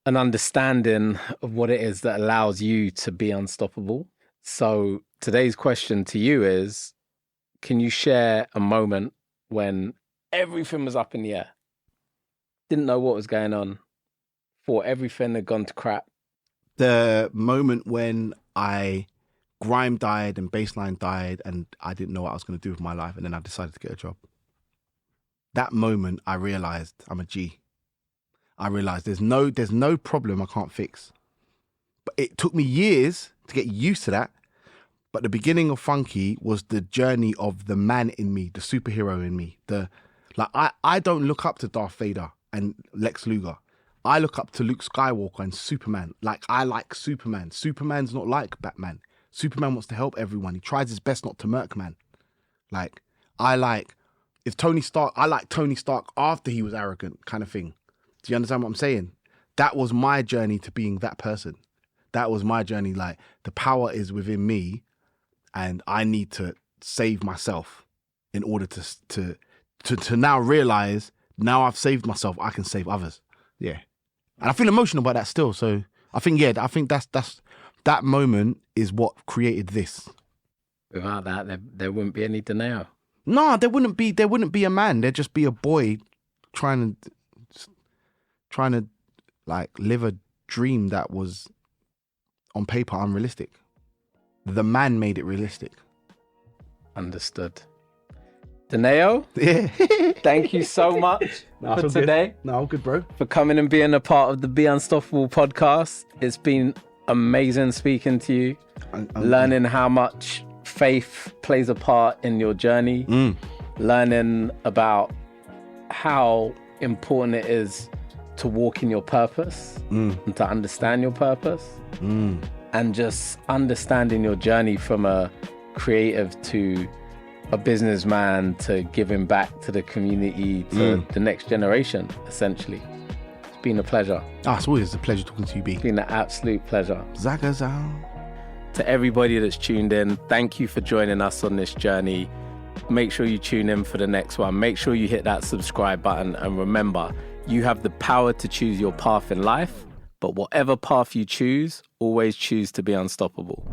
Speaker 1: an understanding of what it is that allows you to be unstoppable. So today's question to you is, can you share a moment when everything was up in the air? Didn't know what was going on. Thought everything had gone to crap.
Speaker 3: The moment when grime died and baseline died and I didn't know what I was going to do with my life, and then I decided to get a job. That moment I realised I'm a G. I realised there's no problem I can't fix. But it took me years to get used to that. But the beginning of Funky was the journey of the man in me, the superhero in me. I don't look up to Darth Vader and Lex Luger. I look up to Luke Skywalker and Superman. Like, I like Superman. Superman's not like Batman. Superman wants to help everyone. He tries his best not to murk man. Like, I like Tony Stark after he was arrogant, kind of thing. Do you understand what I'm saying? That was my journey to being that person. That was my journey. Like, the power is within me, and I need to save myself in order to now realize, now I've saved myself, I can save others. Yeah. And I feel emotional about that still. So I think that's that moment is what created this.
Speaker 1: Without that, there wouldn't be any Donae'O.
Speaker 3: No, there wouldn't be a man. There'd just be a boy trying to like live a dream that was on paper unrealistic. The man made it realistic.
Speaker 1: Understood. Donae'O,
Speaker 3: yeah.
Speaker 1: Thank you so much for today.
Speaker 3: Good. No, good, bro.
Speaker 1: For coming and being a part of the Be Unstoppable podcast. It's been amazing speaking to you, learning how much faith plays a part in your journey, learning about how important it is to walk in your purpose and to understand your purpose, and just understanding your journey from a creative to a businessman to giving back to the community, to the next generation, essentially. It's been a pleasure.
Speaker 3: It's always a pleasure talking to you, B.
Speaker 1: It's been an absolute pleasure.
Speaker 3: Zagazao.
Speaker 1: To everybody that's tuned in, thank you for joining us on this journey. Make sure you tune in for the next one. Make sure you hit that subscribe button, and remember, you have the power to choose your path in life, but whatever path you choose, always choose to be unstoppable.